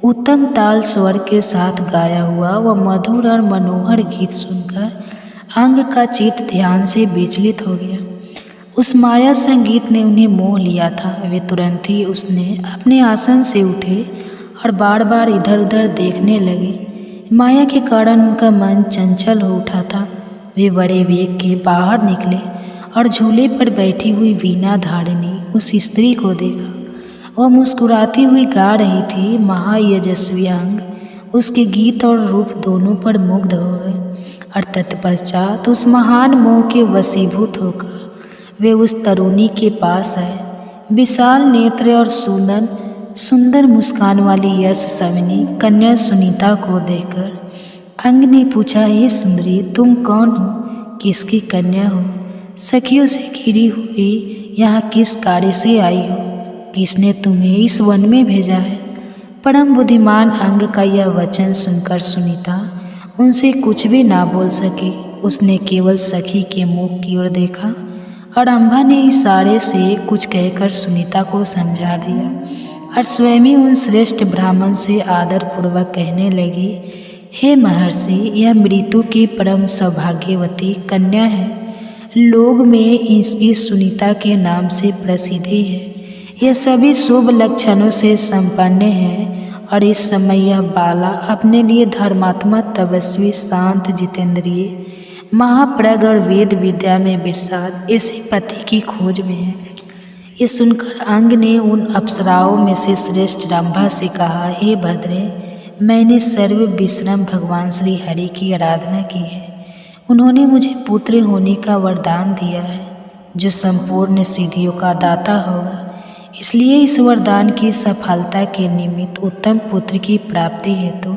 उत्तम ताल स्वर के साथ गाया हुआ वह मधुर और मनोहर गीत सुनकर अंग का चित्त ध्यान से विचलित हो गया। उस माया संगीत ने उन्हें मोह लिया था। वे तुरंत ही उसने अपने आसन से उठे और बार बार इधर उधर देखने लगे। माया के कारण उनका मन चंचल हो उठा था। वे बड़े वेग के बाहर निकले और झूले पर बैठी हुई वीणा धारिणी उस स्त्री को देखा। वह मुस्कुराती हुई गा रही थी। महायजस्वी अंग उसके गीत और रूप दोनों पर मुग्ध हो गए और तत्पश्चात उस महान मोह के वशीभूत होकर वे उस तरुणी के पास आए। विशाल नेत्र और सुंदर मुस्कान वाली यश सविनी कन्या सुनीता को देखकर अंग ने पूछा, हे सुंदरी, तुम कौन हो? किसकी कन्या हो? सखियों से घिरी हुई यहाँ किस कार्य से आई हो? किसने तुम्हें इस वन में भेजा है? परम बुद्धिमान अंग का यह वचन सुनकर सुनीता उनसे कुछ भी ना बोल सकी। उसने केवल सखी के मुख की ओर देखा और रंभा ने इशारे से कुछ कहकर सुनीता को समझा दिया और स्वयं ही उन श्रेष्ठ ब्राह्मण से आदर पूर्वक कहने लगी, हे महर्षि, यह मृत्यु की परम सौभाग्यवती कन्या है। लोग में इसकी सुनीता के नाम से प्रसिद्धि है। यह सभी शुभ लक्षणों से संपन्न है और इस समय यह बाला अपने लिए धर्मात्मा, तपस्वी, शांत, जितेंद्रिय, महाप्रज्ञ और वेद विद्या में विशाल ऐसे पति की खोज में है। ये सुनकर अंग ने उन अप्सराओं में से श्रेष्ठ रंभा से कहा, हे भद्रे, मैंने सर्व विश्रम भगवान श्री हरि की आराधना की है। उन्होंने मुझे पुत्र होने का वरदान दिया है, जो संपूर्ण सिद्धियों का दाता होगा। इसलिए इस वरदान की सफलता के निमित्त उत्तम पुत्र की प्राप्ति हेतु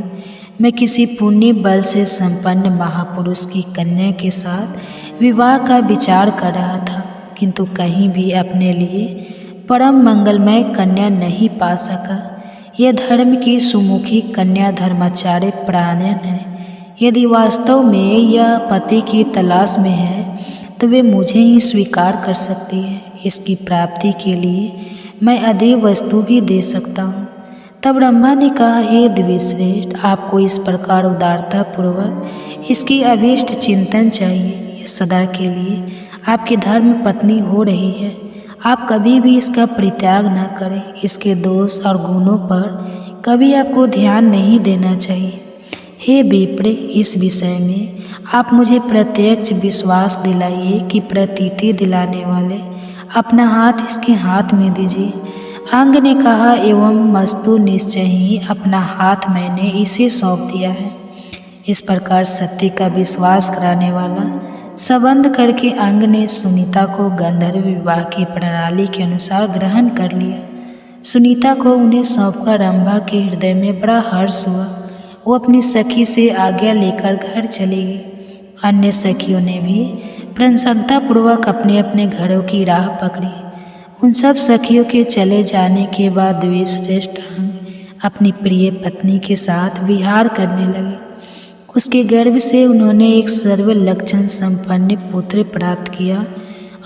मैं किसी पुण्य बल से संपन्न महापुरुष की कन्या के साथ विवाह का विचार कर रहा था, किंतु कहीं भी अपने लिए परम मंगलमय कन्या नहीं पा सका। यह धर्म की सुमुखी कन्या धर्माचार्य प्राणयन है। यदि वास्तव में यह पति की तलाश में है तो वे मुझे ही स्वीकार कर सकती है। इसकी प्राप्ति के लिए मैं अधिक वस्तु भी दे सकता हूँ। तब रंभा ने कहा, हे द्विश्रेष्ठ, आपको इस प्रकार उदारता पूर्वक इसकी अभीष्ट चिंतन चाहिए। ये सदा के लिए आपकी धर्म पत्नी हो रही है। आप कभी भी इसका परित्याग न करें। इसके दोष और गुणों पर कभी आपको ध्यान नहीं देना चाहिए। हे विप्र, इस विषय में आप मुझे प्रत्यक्ष विश्वास दिलाइए कि प्रतीति दिलाने वाले अपना हाथ इसके हाथ में दीजिए। अंग ने कहा, एवं मस्तु, निश्चय ही अपना हाथ मैंने इसे सौंप दिया है। इस प्रकार सत्य का विश्वास कराने वाला संबंध करके अंग ने सुनीता को गंधर्व विवाह की प्रणाली के अनुसार ग्रहण कर लिया। सुनीता को उन्हें सौंपकर रंभा के हृदय में बड़ा हर्ष हुआ। वो अपनी सखी से आज्ञा लेकर घर चली गई। अन्य सखियों ने भी प्रसन्नतापूर्वक अपने अपने घरों की राह पकड़ी। उन सब सखियों के चले जाने के बाद द्विश्रेष्ठ अंग अपनी प्रिय पत्नी के साथ विहार करने लगे। उसके गर्भ से उन्होंने एक सर्व लक्षण संपन्न पुत्र प्राप्त किया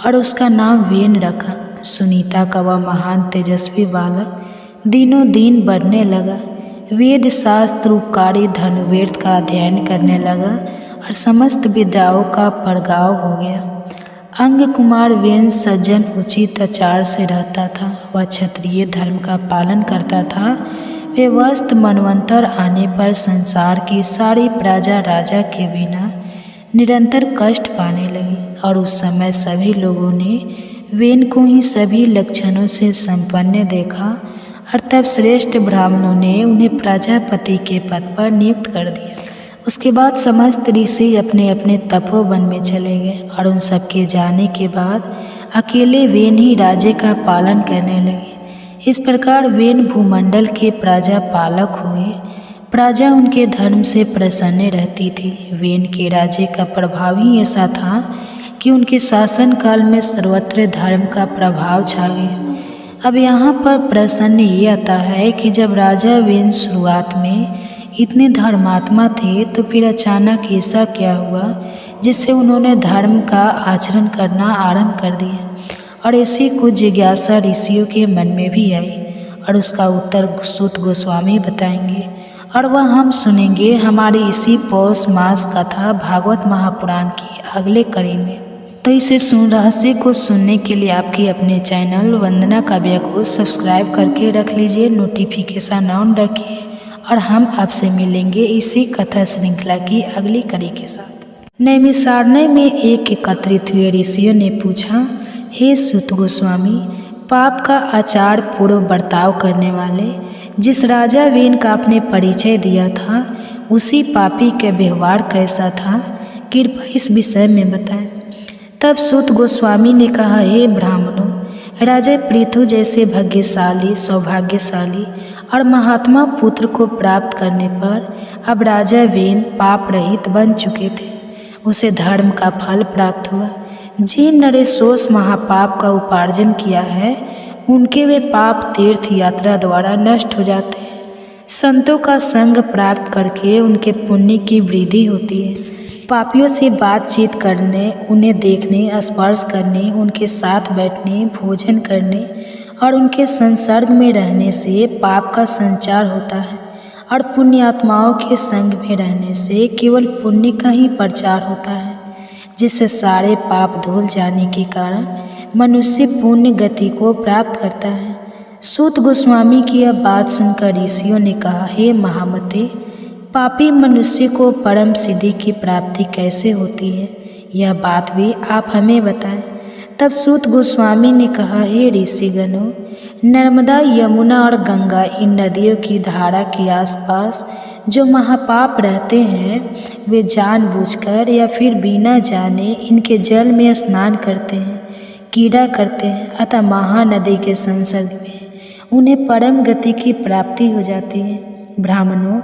और उसका नाम वेन रखा। सुनीता का वह महान तेजस्वी बालक दिनों दिन बढ़ने लगा। वेद शास्त्र उपकारी धनुर्वेद का अध्ययन करने लगा और समस्त विद्याओं का परगाव हो गया। अंग कुमार वेन सज्जन उचित आचार से रहता था। वह क्षत्रिय धर्म का पालन करता था। वे वस्त मनवंतर आने पर संसार की सारी प्रजा राजा के बिना निरंतर कष्ट पाने लगी और उस समय सभी लोगों ने वेन को ही सभी लक्षणों से संपन्न देखा और तब श्रेष्ठ ब्राह्मणों ने उन्हें प्रजापति के पद पर नियुक्त कर दिया। उसके बाद समस्त ऋषि अपने अपने तपोवन में चले गए और उन सबके जाने के बाद अकेले वेन ही राज्य का पालन करने लगे। इस प्रकार वेन भूमंडल के प्रजा पालक हुए। प्रजा उनके धर्म से प्रसन्न रहती थी। वेन के राज्य का प्रभाव ही ऐसा था कि उनके शासन काल में सर्वत्र धर्म का प्रभाव छा गया। अब यहाँ पर प्रश्न ये आता है कि जब राजा वेन शुरुआत में इतने धर्मात्मा थे तो फिर अचानक ऐसा क्या हुआ जिससे उन्होंने धर्म का आचरण करना आरंभ कर दिया। और ऐसी कुछ जिज्ञासा ऋषियों के मन में भी आई और उसका उत्तर सूत गोस्वामी बताएंगे और वह हम सुनेंगे हमारी इसी पौष मास कथा भागवत महापुराण की अगले कड़ी में। तो इसे रहस्य को सुनने के लिए आपके अपने चैनल वंदना काव्य को सब्सक्राइब करके रख लीजिए, नोटिफिकेशन ऑन रखिए और हम आपसे मिलेंगे इसी कथा श्रृंखला की अगली कड़ी के साथ। नैमिषारण्य में एकत्रित हुए ऋषियों ने पूछा, हे सूत गोस्वामी, पाप का आचार पूर्व बर्ताव करने वाले जिस राजा वेन का आपने परिचय दिया था उसी पापी का व्यवहार कैसा था, कृपया इस विषय में बताएं। तब सूत गोस्वामी ने कहा, हे ब्राह्मणों, राजा पृथु जैसे भाग्यशाली सौभाग्यशाली और महात्मा पुत्र को प्राप्त करने पर अब राजा वेन पाप रहित बन चुके थे। उसे धर्म का फल प्राप्त हुआ। जिन नरेशों महापाप का उपार्जन किया है उनके वे पाप तीर्थ यात्रा द्वारा नष्ट हो जाते हैं। संतों का संग प्राप्त करके उनके पुण्य की वृद्धि होती है। पापियों से बातचीत करने, उन्हें देखने, स्पर्श करने, उनके साथ बैठने, भोजन करने और उनके संसर्ग में रहने से पाप का संचार होता है और पुण्यात्माओं के संग में रहने से केवल पुण्य का ही प्रचार होता है, जिससे सारे पाप धुल जाने के कारण मनुष्य पुण्य गति को प्राप्त करता है। सूत गोस्वामी की यह बात सुनकर ऋषियों ने कहा, हे महामते, पापी मनुष्य को परम सिद्धि की प्राप्ति कैसे होती है, यह बात भी आप हमें बताएं। तब सूत गोस्वामी ने कहा, हे ऋषिगणों, नर्मदा, यमुना और गंगा इन नदियों की धारा के आसपास जो महापाप रहते हैं वे जानबूझकर या फिर बिना जाने इनके जल में स्नान करते हैं, कीड़ा करते हैं, अतः महानदी के संसर्ग में उन्हें परम गति की प्राप्ति हो जाती है। ब्राह्मणों,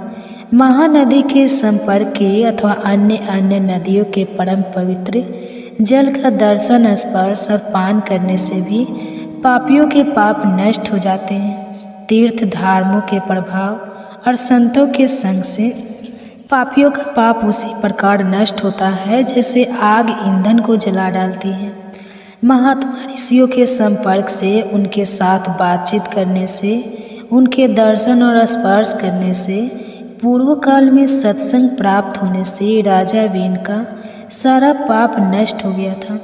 महानदी के संपर्क के अथवा अन्य नदियों के परम पवित्र जल का दर्शन, स्पर्श और पान करने से भी पापियों के पाप नष्ट हो जाते हैं। तीर्थ धार्मों के प्रभाव और संतों के संग से पापियों का पाप उसी प्रकार नष्ट होता है जैसे आग ईंधन को जला डालती है। महात्मा ऋषियों के संपर्क से, उनके साथ बातचीत करने से, उनके दर्शन और स्पर्श करने से, पूर्व काल में सत्संग प्राप्त होने से राजा वेन का सारा पाप नष्ट हो गया था।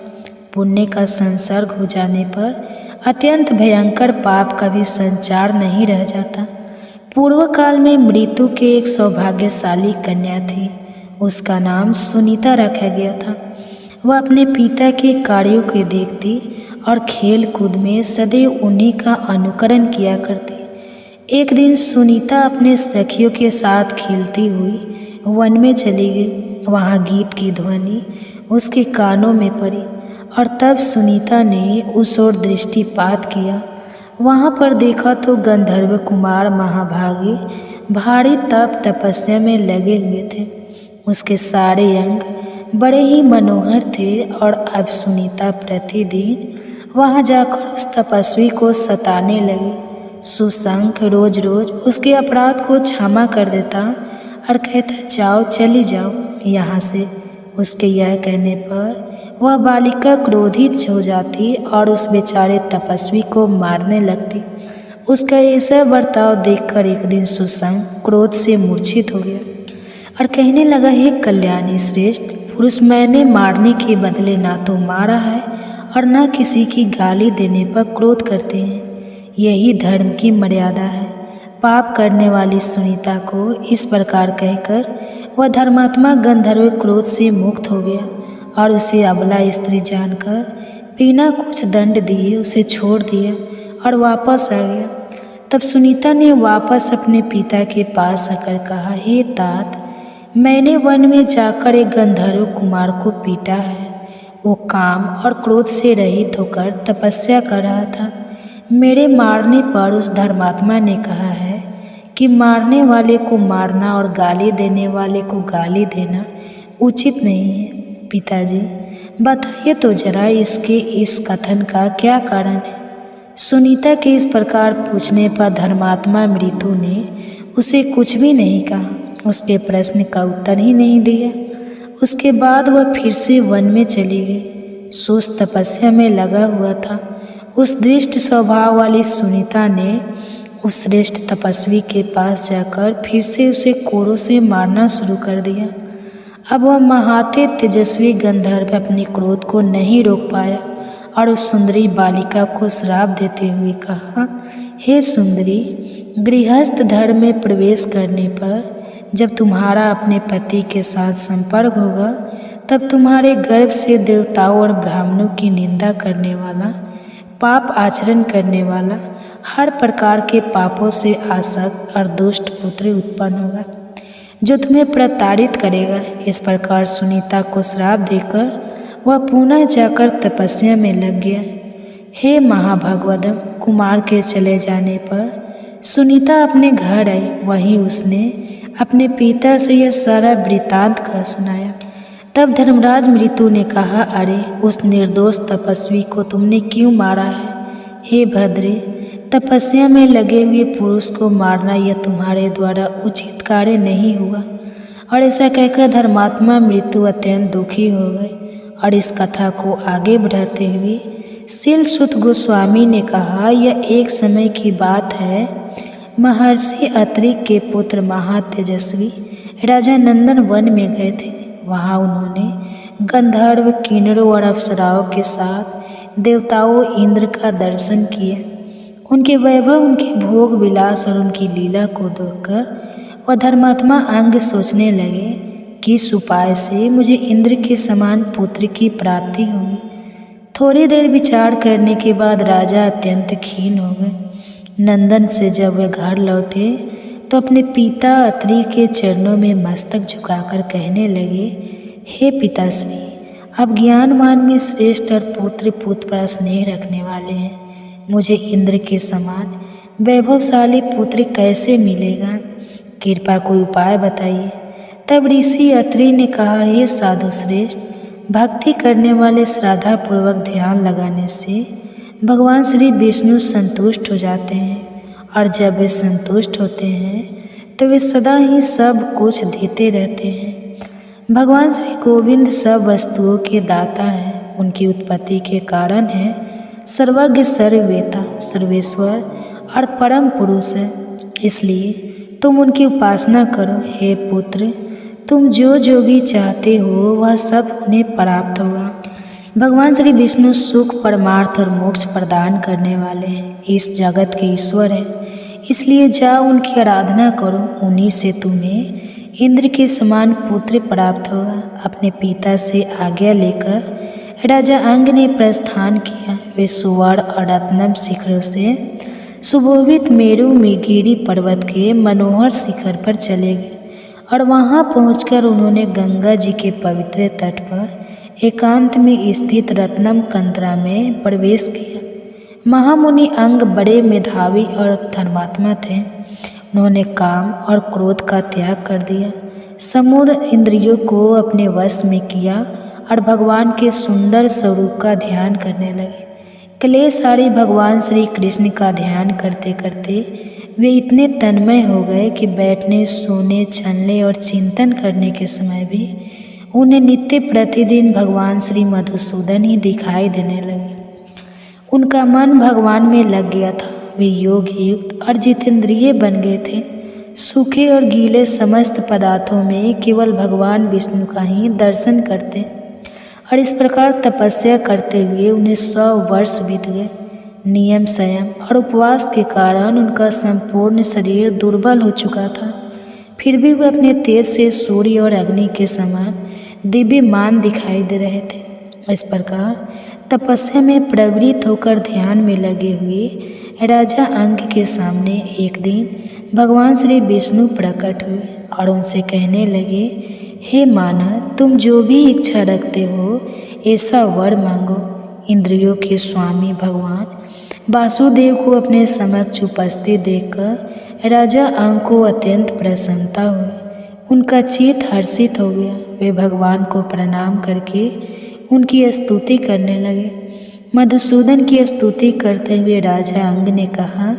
पुण्य का संसर्ग हो जाने पर अत्यंत भयंकर पाप का भी संचार नहीं रह जाता। पूर्व काल में मृत्यु के एक सौभाग्यशाली कन्या थी। उसका नाम सुनीता रखा गया था। वह अपने पिता के कार्यों को देखती और खेल कूद में सदैव उन्हीं का अनुकरण किया करती। एक दिन सुनीता अपने सखियों के साथ खेलती हुई वन में चली गई। वहाँ गीत की ध्वनि उसके कानों में पड़ी और तब सुनीता ने उस ओर दृष्टिपात किया। वहाँ पर देखा तो गंधर्व कुमार महाभागी भारी तप तपस्या में लगे हुए थे। उसके सारे अंग बड़े ही मनोहर थे और अब सुनीता प्रतिदिन वहाँ जाकर उस तपस्वी को सताने लगी। सुशंख रोज रोज उसके अपराध को क्षमा कर देता और कहता, जाओ चली जाओ यहाँ से। उसके यह कहने पर वह बालिका क्रोधित हो जाती और उस बेचारे तपस्वी को मारने लगती। उसका ऐसा बर्ताव देखकर एक दिन सुशंख क्रोध से मूर्छित हो गया और कहने लगा, हे कल्याणी श्रेष्ठ पुरुष, मैंने मारने के बदले ना तो मारा है और ना किसी की गाली देने पर क्रोध करते हैं। यही धर्म की मर्यादा है। पाप करने वाली सुनीता को इस प्रकार कहकर वह धर्मात्मा गंधर्व क्रोध से मुक्त हो गया और उसे अबला स्त्री जानकर बिना कुछ दंड दिए उसे छोड़ दिया और वापस आ गया। तब सुनीता ने वापस अपने पिता के पास आकर कहा, हे तात, मैंने वन में जाकर एक गंधर्व कुमार को पीटा है। वो काम और क्रोध से रहित होकर तपस्या कर रहा था। मेरे मारने पर उस धर्मात्मा ने कहा है कि मारने वाले को मारना और गाली देने वाले को गाली देना उचित नहीं है। पिताजी, बताइए तो जरा इसके इस कथन का क्या कारण है। सुनीता के इस प्रकार पूछने पर धर्मात्मा मृत्यु ने उसे कुछ भी नहीं कहा, उसके प्रश्न का उत्तर ही नहीं दिया। उसके बाद वह फिर से वन में चली गई। सुस्त तपस्या में लगा हुआ था। उस दृष्ट स्वभाव वाली सुनीता ने उस श्रेष्ठ तपस्वी के पास जाकर फिर से उसे कोरों से मारना शुरू कर दिया। अब वह महाते तेजस्वी गंधर्व अपने क्रोध को नहीं रोक पाया और उस सुंदरी बालिका को श्राप देते हुए कहा, हे सुंदरी, गृहस्थ धर्म में प्रवेश करने पर जब तुम्हारा अपने पति के साथ संपर्क होगा तब तुम्हारे गर्भ से देवताओं और ब्राह्मणों की निंदा करने वाला, पाप आचरण करने वाला, हर प्रकार के पापों से आसक्त और दुष्ट पुत्र उत्पन्न होगा जो तुम्हें प्रताड़ित करेगा। इस प्रकार सुनीता को श्राप देकर वह पुनः जाकर तपस्या में लग गया। हे महाभागवतम, कुमार के चले जाने पर सुनीता अपने घर आई। वहीं उसने अपने पिता से यह सारा वृतांत कह सुनाया। तब धर्मराज मृत्यु ने कहा, अरे उस निर्दोष तपस्वी को तुमने क्यों मारा है? हे भद्रे, तपस्या में लगे हुए पुरुष को मारना यह तुम्हारे द्वारा उचित कार्य नहीं हुआ। और ऐसा कहकर धर्मात्मा मृत्यु अत्यंत दुखी हो गए और इस कथा को आगे बढ़ाते हुए शीलसुत गोस्वामी ने कहा, यह एक समय की बात है। महर्षि अत्रि के पुत्र महातेजस्वी राजा नंदन वन में गए थे। वहाँ उन्होंने गंधर्व, किन्नरों और अप्सराओं के साथ देवताओं इंद्र का दर्शन किया। उनके वैभव, उनके भोग विलास और उनकी लीला को देखकर वह धर्मात्मा अंग सोचने लगे कि इस उपाय से मुझे इंद्र के समान पुत्र की प्राप्ति होगी। थोड़ी देर विचार करने के बाद राजा अत्यंत खीन हो गए। नंदन से जब वे घर लौटे तो अपने पिता अत्रि के चरणों में मस्तक झुकाकर कहने लगे, हे पिताश्री, आप ज्ञानवान में श्रेष्ठ और पुत्र पर स्नेह रखने वाले हैं। मुझे इंद्र के समान वैभवशाली पुत्र कैसे मिलेगा? कृपा कोई उपाय बताइए। तब ऋषि अत्रि ने कहा, हे साधु श्रेष्ठ, भक्ति करने वाले श्रद्धापूर्वक ध्यान लगाने से भगवान श्री विष्णु संतुष्ट हो जाते हैं और जब वे संतुष्ट होते हैं तो वे सदा ही सब कुछ देते रहते हैं। भगवान श्री गोविंद सब वस्तुओं के दाता हैं। उनकी उत्पत्ति के कारण है सर्वज्ञ, सर्ववेता, सर्वेश्वर और परम पुरुष है। इसलिए तुम उनकी उपासना करो। हे पुत्र, तुम जो भी चाहते हो वह सब उन्हें प्राप्त होगा। भगवान श्री विष्णु सुख, परमार्थ और मोक्ष प्रदान करने वाले हैं। इस जगत के ईश्वर हैं। इसलिए जाओ उनकी आराधना करो। उन्हीं से तुम्हें इंद्र के समान पुत्र प्राप्त होगा। अपने पिता से आज्ञा लेकर राजा अंग ने प्रस्थान किया। वे सुवर्ण और रत्नम शिखरों से सुशोभित मेरु मेगिरी पर्वत के मनोहर शिखर पर चले गए और वहां पहुंचकर उन्होंने गंगा जी के पवित्र तट पर एकांत में स्थित रत्नम कंतरा में प्रवेश किया। महामुनि अंग बड़े मेधावी और धर्मात्मा थे। उन्होंने काम और क्रोध का त्याग कर दिया, समूल इंद्रियों को अपने वश में किया और भगवान के सुंदर स्वरूप का ध्यान करने लगे। कलेशारी भगवान श्री कृष्ण का ध्यान करते करते वे इतने तन्मय हो गए कि बैठने, सोने, चलने और चिंतन करने के समय भी उन्हें नित्य प्रतिदिन भगवान श्री मधुसूदन ही दिखाई देने लगे। उनका मन भगवान में लग गया था। वे योग युक्त और जितेंद्रिय बन गए थे। सूखे और गीले समस्त पदार्थों में केवल भगवान विष्णु का ही दर्शन करते और इस प्रकार तपस्या करते हुए उन्हें 100 वर्ष बीत गए। नियम, संयम और उपवास के कारण उनका संपूर्ण शरीर दुर्बल हो चुका था। फिर भी वे अपने तेज से सूर्य और अग्नि के समान दिव्यमान दिखाई दे रहे थे। इस प्रकार तपस्या में प्रवृत्त होकर ध्यान में लगे हुए राजा अंग के सामने एक दिन भगवान श्री विष्णु प्रकट हुए और उनसे कहने लगे, हे मानव, तुम जो भी इच्छा रखते हो ऐसा वर मांगो। इंद्रियों के स्वामी भगवान वासुदेव को अपने समक्ष उपस्थित देखकर राजा अंग को अत्यंत प्रसन्नता हुई। उनका चित्त हर्षित हो गया। वे भगवान को प्रणाम करके उनकी स्तुति करने लगे। मधुसूदन की स्तुति करते हुए राजा अंग ने कहा,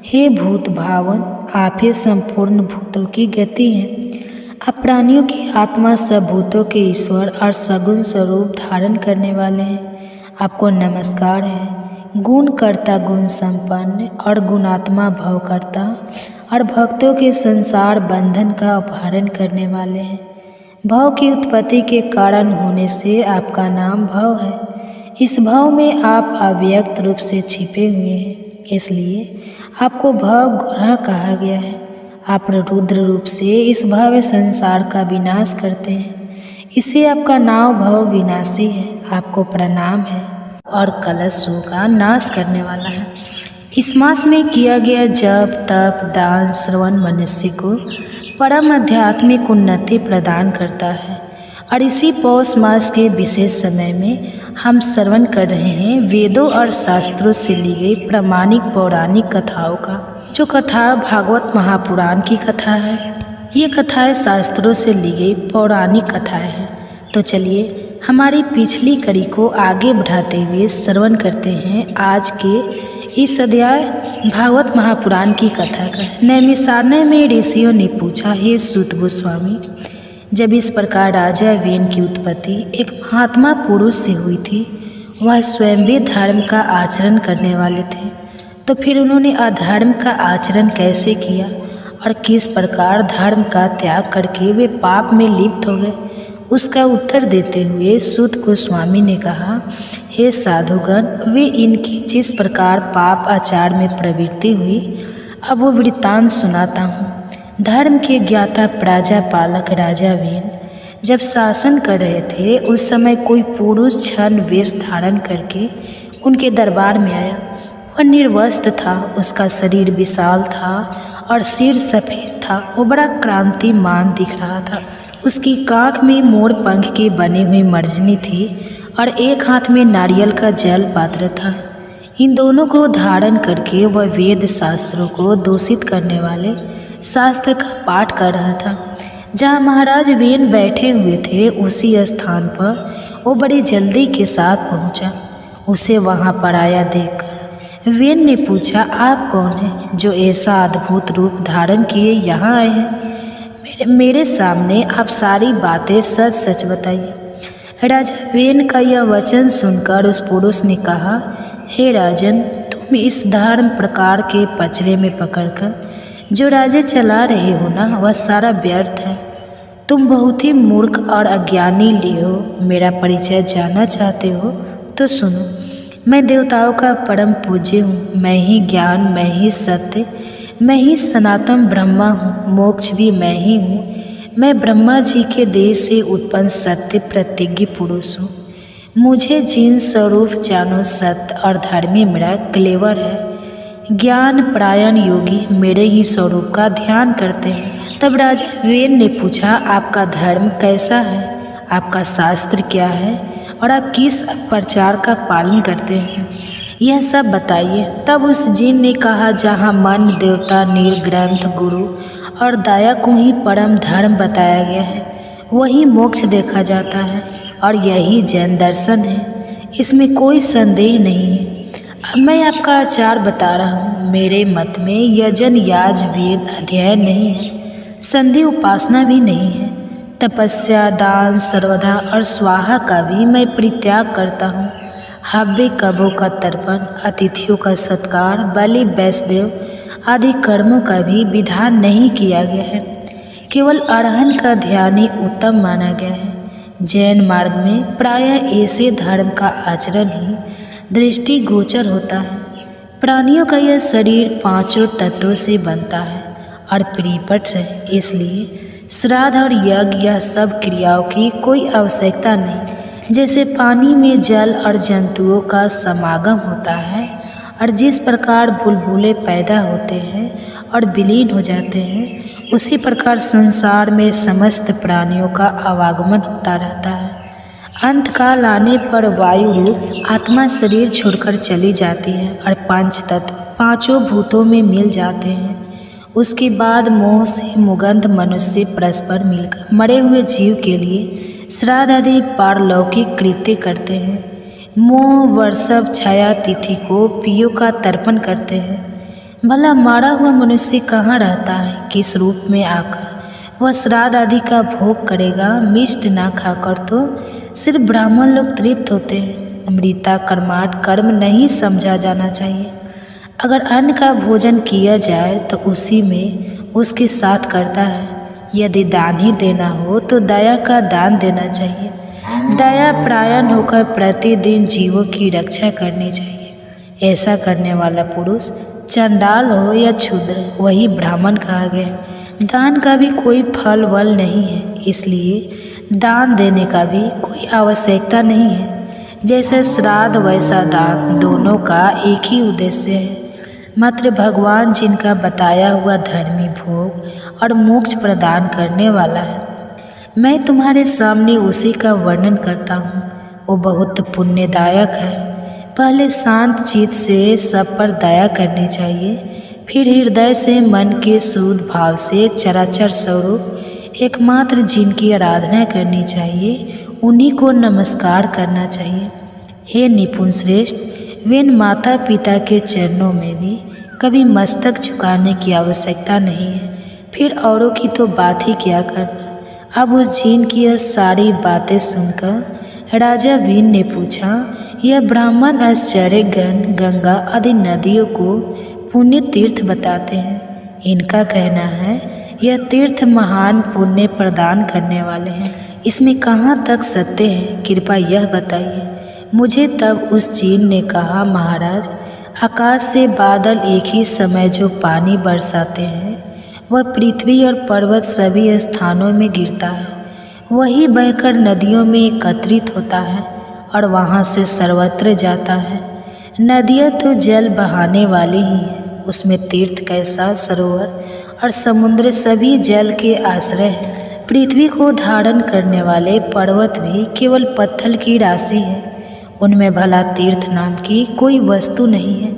हे भूत भावन, आप ही संपूर्ण भूतों की गति हैं। आप प्राणियों की आत्मा, सब भूतों के ईश्वर और सगुण स्वरूप धारण करने वाले हैं। आपको नमस्कार है। गुण कर्ता, गुण संपन्न और गुणात्मा भवकर्ता और भक्तों के संसार बंधन का अपहरण करने वाले हैं। भव की उत्पत्ति के कारण होने से आपका नाम भव है। इस भव में आप अव्यक्त रूप से छिपे हुए हैं, इसलिए आपको भव गुणा कहा गया है। आप रुद्र रूप से इस भव संसार का विनाश करते हैं, इससे आपका नाम भव विनाशी है। आपको प्रणाम है और कलशों का नाश करने वाला है। इस मास में किया गया जप, तप, दान, श्रवण मनुष्य को परम आध्यात्मिक उन्नति प्रदान करता है। और इसी पौष मास के विशेष समय में हम श्रवण कर रहे हैं वेदों और शास्त्रों से ली गई प्रामाणिक पौराणिक कथाओं का। जो कथा भागवत महापुराण की कथा है, ये कथाएं शास्त्रों से ली गई पौराणिक कथाएं हैं। तो चलिए हमारी पिछली कड़ी को आगे बढ़ाते हुए श्रवण करते हैं आज के इस अध्याय भागवत महापुराण की कथा का। नैमिषारण्य में ऋषियों ने पूछा, हे सूत गोस्वामी, जब इस प्रकार राजा वेन की उत्पत्ति एक महात्मा पुरुष से हुई थी, वह स्वयं भी धर्म का आचरण करने वाले थे, तो फिर उन्होंने अधर्म का आचरण कैसे किया और किस प्रकार धर्म का त्याग करके वे पाप में लिप्त हो गए? उसका उत्तर देते हुए सूत गोस्वामी ने कहा, हे साधुगण, वे इनकी जिस प्रकार पाप आचार में प्रवृत्ति हुई, अब वो वृत्तांत सुनाता हूँ। धर्म के ज्ञाता प्रजापालक राजा वेन जब शासन कर रहे थे, उस समय कोई पुरुष छद्म वेश धारण करके उनके दरबार में आया। वह निर्वस्त्र था, उसका शरीर विशाल था और सिर सफ़ेद था। वो बड़ा क्रांतिमान दिख रहा था। उसकी काख में मोर पंख की बनी हुई मर्जनी थी और एक हाथ में नारियल का जल पात्र था। इन दोनों को धारण करके वह वेद शास्त्रों को दूषित करने वाले शास्त्र का पाठ कर रहा था। जहाँ महाराज वेन बैठे हुए थे, उसी स्थान पर वो बड़ी जल्दी के साथ पहुँचा। उसे वहाँ पर आया देखकर वेन ने पूछा, आप कौन हैं जो ऐसा अद्भुत रूप धारण किए यहाँ आए हैं? मेरे सामने आप सारी बातें सच सच बताइए। राजा वेन का यह वचन सुनकर उस पुरुष ने कहा, हे राजन, तुम इस धर्म प्रकार के पचड़े में पकड़कर जो राज्य चला रहे हो ना, वह सारा व्यर्थ है। तुम बहुत ही मूर्ख और अज्ञानी ली हो। मेरा परिचय जानना चाहते हो तो सुनो। मैं देवताओं का परम पूज्य हूँ। मैं ही ज्ञान, मैं ही सत्य, मैं ही सनातन ब्रह्मा हूँ। मोक्ष भी मैं ही हूँ। मैं ब्रह्मा जी के देह से उत्पन्न सत्य प्रतिज्ञ पुरुष हूँ। मुझे जिन स्वरूप जानो सत्य और धर्मी मेरा क्लेवर है। ज्ञान परायण योगी मेरे ही स्वरूप का ध्यान करते हैं। तब राजा वेन ने पूछा, आपका धर्म कैसा है? आपका शास्त्र क्या है और आप किस प्रचार का पालन करते हैं? यह सब बताइए। तब उस जिन ने कहा, जहाँ मन, देवता, निर्ग्रंथ, गुरु और दया को ही परम धर्म बताया गया है, वही मोक्ष देखा जाता है और यही जैन दर्शन है। इसमें कोई संदेह नहीं है। अब मैं आपका आचार बता रहा हूँ। मेरे मत में यजन, याज, वेद अध्ययन नहीं है, संधि उपासना भी नहीं है। तपस्या, दान, सर्वदा और स्वाहा का भी मैं परित्याग करता हूँ। हव्य, कबों का तर्पण, अतिथियों का सत्कार, बलि, वैष्णदेव आदि कर्मों का भी विधान नहीं किया गया है। केवल अरहन का ध्यान ही उत्तम माना गया है। जैन मार्ग में प्रायः ऐसे धर्म का आचरण ही दृष्टिगोचर होता है। प्राणियों का यह शरीर पांचों तत्वों से बनता है और परिपट है, इसलिए श्राद्ध और यज्ञ या सब क्रियाओं की कोई आवश्यकता नहीं। जैसे पानी में जल और जंतुओं का समागम होता है और जिस प्रकार बुलबुले पैदा होते हैं और विलीन हो जाते हैं, उसी प्रकार संसार में समस्त प्राणियों का आवागमन होता रहता है। अंत काल आने पर वायु रूप आत्मा शरीर छोड़कर चली जाती है और पंच तत्व पांचों भूतों में मिल जाते हैं। उसके बाद मोह से मुगंध मनुष्य परस्पर मिलकर मरे हुए जीव के लिए श्राद्ध आदि पारलौकिक कृत्य करते हैं। मोह वर्षभ छाया तिथि को पियों का तर्पण करते हैं। भला मारा हुआ मनुष्य कहाँ रहता है, किस रूप में आकर वह श्राद्ध आदि का भोग करेगा। मिष्ट ना खाकर तो सिर्फ ब्राह्मण लोग तृप्त होते हैं। मृता कर्माट कर्म नहीं समझा जाना चाहिए। अगर अन्न का भोजन किया जाए तो उसी में उसके साथ करता है। यदि दान ही देना हो तो दया का दान देना चाहिए। दया परायण होकर प्रतिदिन जीवों की रक्षा करनी चाहिए। ऐसा करने वाला पुरुष चंडाल हो या क्षुद्र, वही ब्राह्मण कहा गया। दान का भी कोई फल वल नहीं है, इसलिए दान देने का भी कोई आवश्यकता नहीं है। जैसे श्राद्ध वैसा दान, दोनों का एक ही उद्देश्य है। मात्र भगवान जिनका बताया हुआ धर्मी भोग और मोक्ष प्रदान करने वाला है, मैं तुम्हारे सामने उसी का वर्णन करता हूँ। वो बहुत पुण्यदायक है। पहले शांत चित्त से सब पर दया करनी चाहिए, फिर हृदय से मन के शुद्ध भाव से चराचर स्वरूप एकमात्र जिनकी आराधना करनी चाहिए, उन्हीं को नमस्कार करना चाहिए। हे निपुण श्रेष्ठ, वे माता पिता के चरणों में भी कभी मस्तक झुकाने की आवश्यकता नहीं है, फिर औरों की तो बात ही क्या करना। अब उस जिन की यह सारी बातें सुनकर राजा वीन ने पूछा, यह ब्राह्मण आश्चर्यगण गंगा आदि नदियों को पुण्य तीर्थ बताते हैं। इनका कहना है यह तीर्थ महान पुण्य प्रदान करने वाले हैं। इसमें कहाँ तक सत्य है, कृपया यह बताइए मुझे। तब उस जिन ने कहा, महाराज, आकाश से बादल एक ही समय जो पानी बरसाते हैं, वह पृथ्वी और पर्वत सभी स्थानों में गिरता है। वही बहकर नदियों में एकत्रित होता है और वहाँ से सर्वत्र जाता है। नदियाँ तो जल बहाने वाली ही हैं, उसमें तीर्थ कैसा, सरोवर और समुद्र सभी जल के आश्रय हैं। पृथ्वी को धारण करने वाले पर्वत भी केवल पत्थर की राशि है, उनमें भला तीर्थ नाम की कोई वस्तु नहीं है।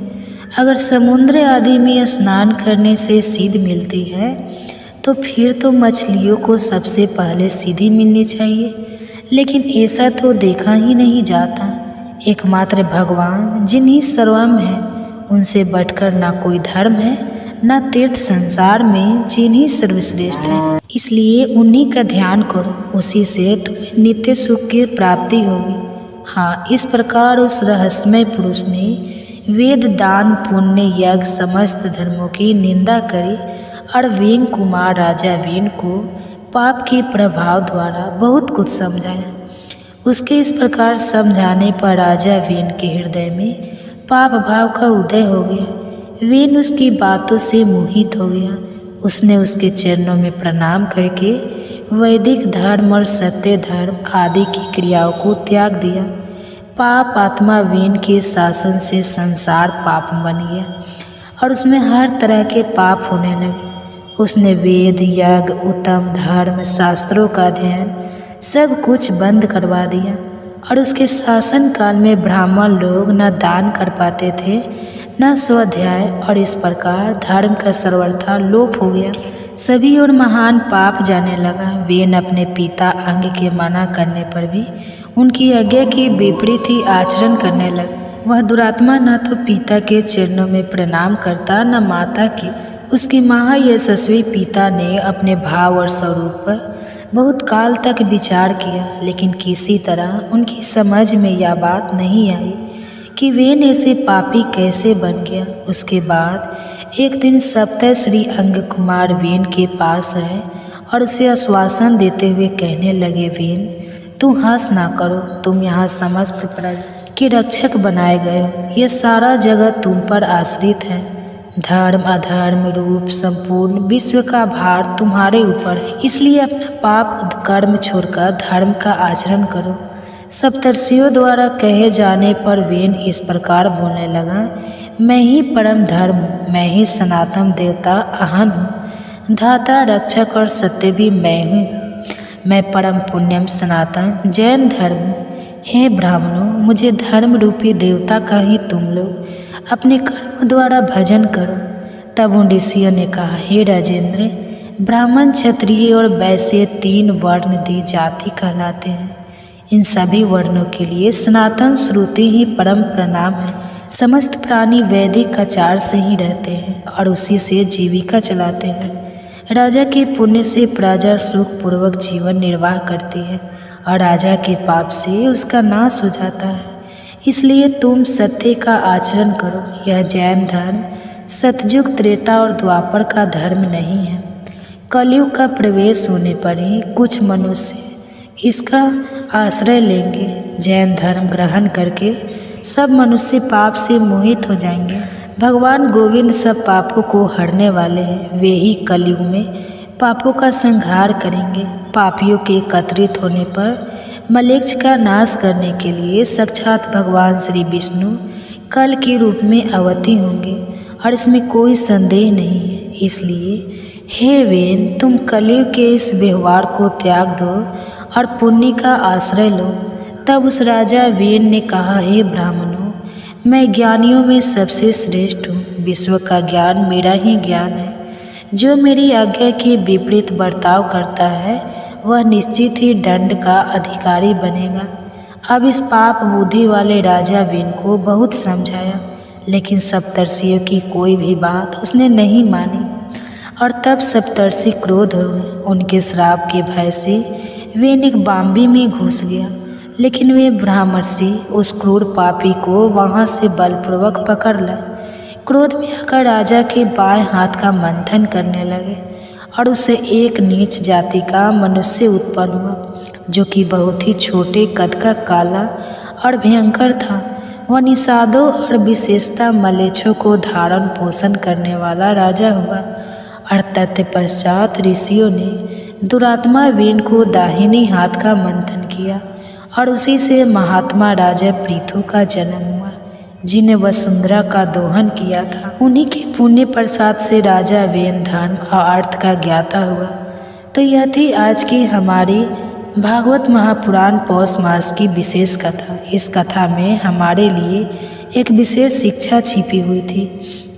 अगर समुद्र आदि में स्नान करने से सीध मिलती है तो फिर तो मछलियों को सबसे पहले सीधी मिलनी चाहिए, लेकिन ऐसा तो देखा ही नहीं जाता। एकमात्र भगवान जिन्हीं सर्वम है, उनसे बढ़कर ना कोई धर्म है, ना तीर्थ संसार में जिन्हीं सर्वश्रेष्ठ है। इसलिए उन्हीं का ध्यान करो, उसी से तुम्हें नित्य सुख की प्राप्ति होगी। हाँ, इस प्रकार उस रहस्यमय पुरुष ने वेद, दान, पुण्य, यज्ञ समस्त धर्मों की निंदा करी और वीन कुमार राजा वीन को पाप के प्रभाव द्वारा बहुत कुछ समझाया। उसके इस प्रकार समझाने पर राजा वीन के हृदय में पाप भाव का उदय हो गया। वीन उसकी बातों से मोहित हो गया। उसने उसके चरणों में प्रणाम करके वैदिक धर्म और सत्य धर्म आदि की क्रियाओं को त्याग दिया। पाप आत्मा वीन के शासन से संसार पाप बन गया और उसमें हर तरह के पाप होने लगे। उसने वेद, यज्ञ, उत्तम धर्म, शास्त्रों का अध्ययन सब कुछ बंद करवा दिया और उसके शासन काल में ब्राह्मण लोग न दान कर पाते थे न स्वाध्याय, और इस प्रकार धर्म का सर्वथा लोप हो गया। सभी और महान पाप जाने लगा। वेन अपने पिता अंग के मना करने पर भी उनकी आज्ञा के विपरीत ही आचरण करने लगा। वह दुरात्मा न तो पिता के चरणों में प्रणाम करता न माता की। उसके महायशस्वी पिता ने अपने भाव और स्वरूप पर बहुत काल तक विचार किया, लेकिन किसी तरह उनकी समझ में यह बात नहीं आई कि वेन ऐसे पापी कैसे बन गया। उसके बाद एक दिन सप्तश्री अंग कुमार वेन के पास आए और उसे आश्वासन देते हुए कहने लगे, वेन तुम हंस ना करो, तुम यहाँ समस्त प्रजा के रक्षक बनाए गए हो। यह सारा जगत तुम पर आश्रित है। धर्म अधर्म रूप संपूर्ण विश्व का भार तुम्हारे ऊपर है, इसलिए अपना पाप कर्म छोड़कर धर्म का आचरण करो। सप्तर्षियों द्वारा कहे जाने पर वेन इस प्रकार बोलने लगा, मैं ही परम धर्म हूँ, मैं ही सनातन देवता अहन हूँ, धाता रक्षक और सत्य भी मैं हूँ। मैं परम पुण्यम सनातन जैन धर्म हूँ। हे ब्राह्मणों, मुझे धर्म रूपी देवता का ही तुम लोग अपने कर्म द्वारा भजन करो। तब उन ऋषियों ने कहा, हे राजेंद्र, ब्राह्मण क्षत्रिय और वैश्य 3 वर्ण दी जाति कहलाते हैं। इन सभी वर्णों के लिए सनातन श्रुति ही परम प्रणाम है। समस्त प्राणी वैदिक आचार से ही रहते हैं और उसी से जीविका चलाते हैं। राजा के पुण्य से प्रजा सुखपूर्वक जीवन निर्वाह करती है और राजा के पाप से उसका नाश हो जाता है। इसलिए तुम सत्य का आचरण करो। यह जैन धर्म सतयुग त्रेता और द्वापर का धर्म नहीं है। कलयुग का प्रवेश होने पर ही कुछ मनुष्य इसका आश्रय लेंगे। जैन धर्म ग्रहण करके सब मनुष्य पाप से मोहित हो जाएंगे। भगवान गोविंद सब पापों को हरने वाले हैं। वे ही कलयुग में पापों का संहार करेंगे। पापियों के एकत्रित होने पर मलेच्छ का नाश करने के लिए साक्षात भगवान श्री विष्णु कल के रूप में अवती होंगे और इसमें कोई संदेह नहीं है। इसलिए हे वेन, तुम कलयुग के इस व्यवहार को त्याग दो और पुण्य का आश्रय लो। तब उस राजा वेन ने कहा, हे ब्राह्मणों, मैं ज्ञानियों में सबसे श्रेष्ठ हूँ। विश्व का ज्ञान मेरा ही ज्ञान है। जो मेरी आज्ञा के विपरीत बर्ताव करता है वह निश्चित ही दंड का अधिकारी बनेगा। अब इस पाप बुद्धि वाले राजा वेन को बहुत समझाया, लेकिन सप्तर्षियों की कोई भी बात उसने नहीं मानी और तब सप्तर्षि क्रोध हो गए। उनके श्राप के भय से वेन एक बाम्बी में घुस गया, लेकिन वे ब्राह्मर्षि उस क्रूर पापी को वहाँ से बलपूर्वक पकड़ लाए। क्रोध में आकर राजा के बाएं हाथ का मंथन करने लगे और उससे एक नीच जाति का मनुष्य उत्पन्न हुआ, जो कि बहुत ही छोटे कद का, काला और भयंकर था। वह निषादों और विशेषता मलेच्छों को धारण पोषण करने वाला राजा हुआ। और तत्पश्चात ऋषियों ने दुरात्मा वेन को दाहिनी हाथ का मंथन किया और उसी से महात्मा राजा पृथु का जन्म हुआ, जिन्हें वसुंधरा का दोहन किया था। उन्हीं के पुण्य प्रसाद से राजा वेन धर्म और अर्थ का ज्ञाता हुआ। तो यह थी आज की हमारी भागवत महापुराण पौष मास की विशेष कथा। इस कथा में हमारे लिए एक विशेष शिक्षा छिपी हुई थी,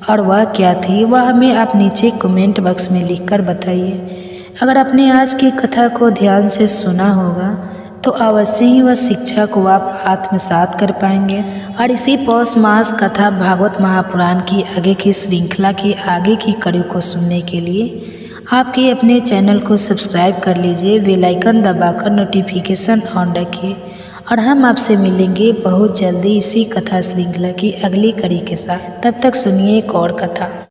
और वह क्या थी वह हमें आप नीचे कमेंट बॉक्स में लिखकर बताइए। अगर आपने आज की कथा को ध्यान से सुना होगा तो अवश्य ही वह शिक्षा को आप आत्मसात कर पाएंगे। और इसी पौष मास कथा भागवत महापुराण की आगे की श्रृंखला की आगे की कड़ी को सुनने के लिए आपके अपने चैनल को सब्सक्राइब कर लीजिए, बेल आइकन दबाकर नोटिफिकेशन ऑन रखिए। और हम आपसे मिलेंगे बहुत जल्दी इसी कथा श्रृंखला की अगली कड़ी के साथ। तब तक सुनिए एक और कथा।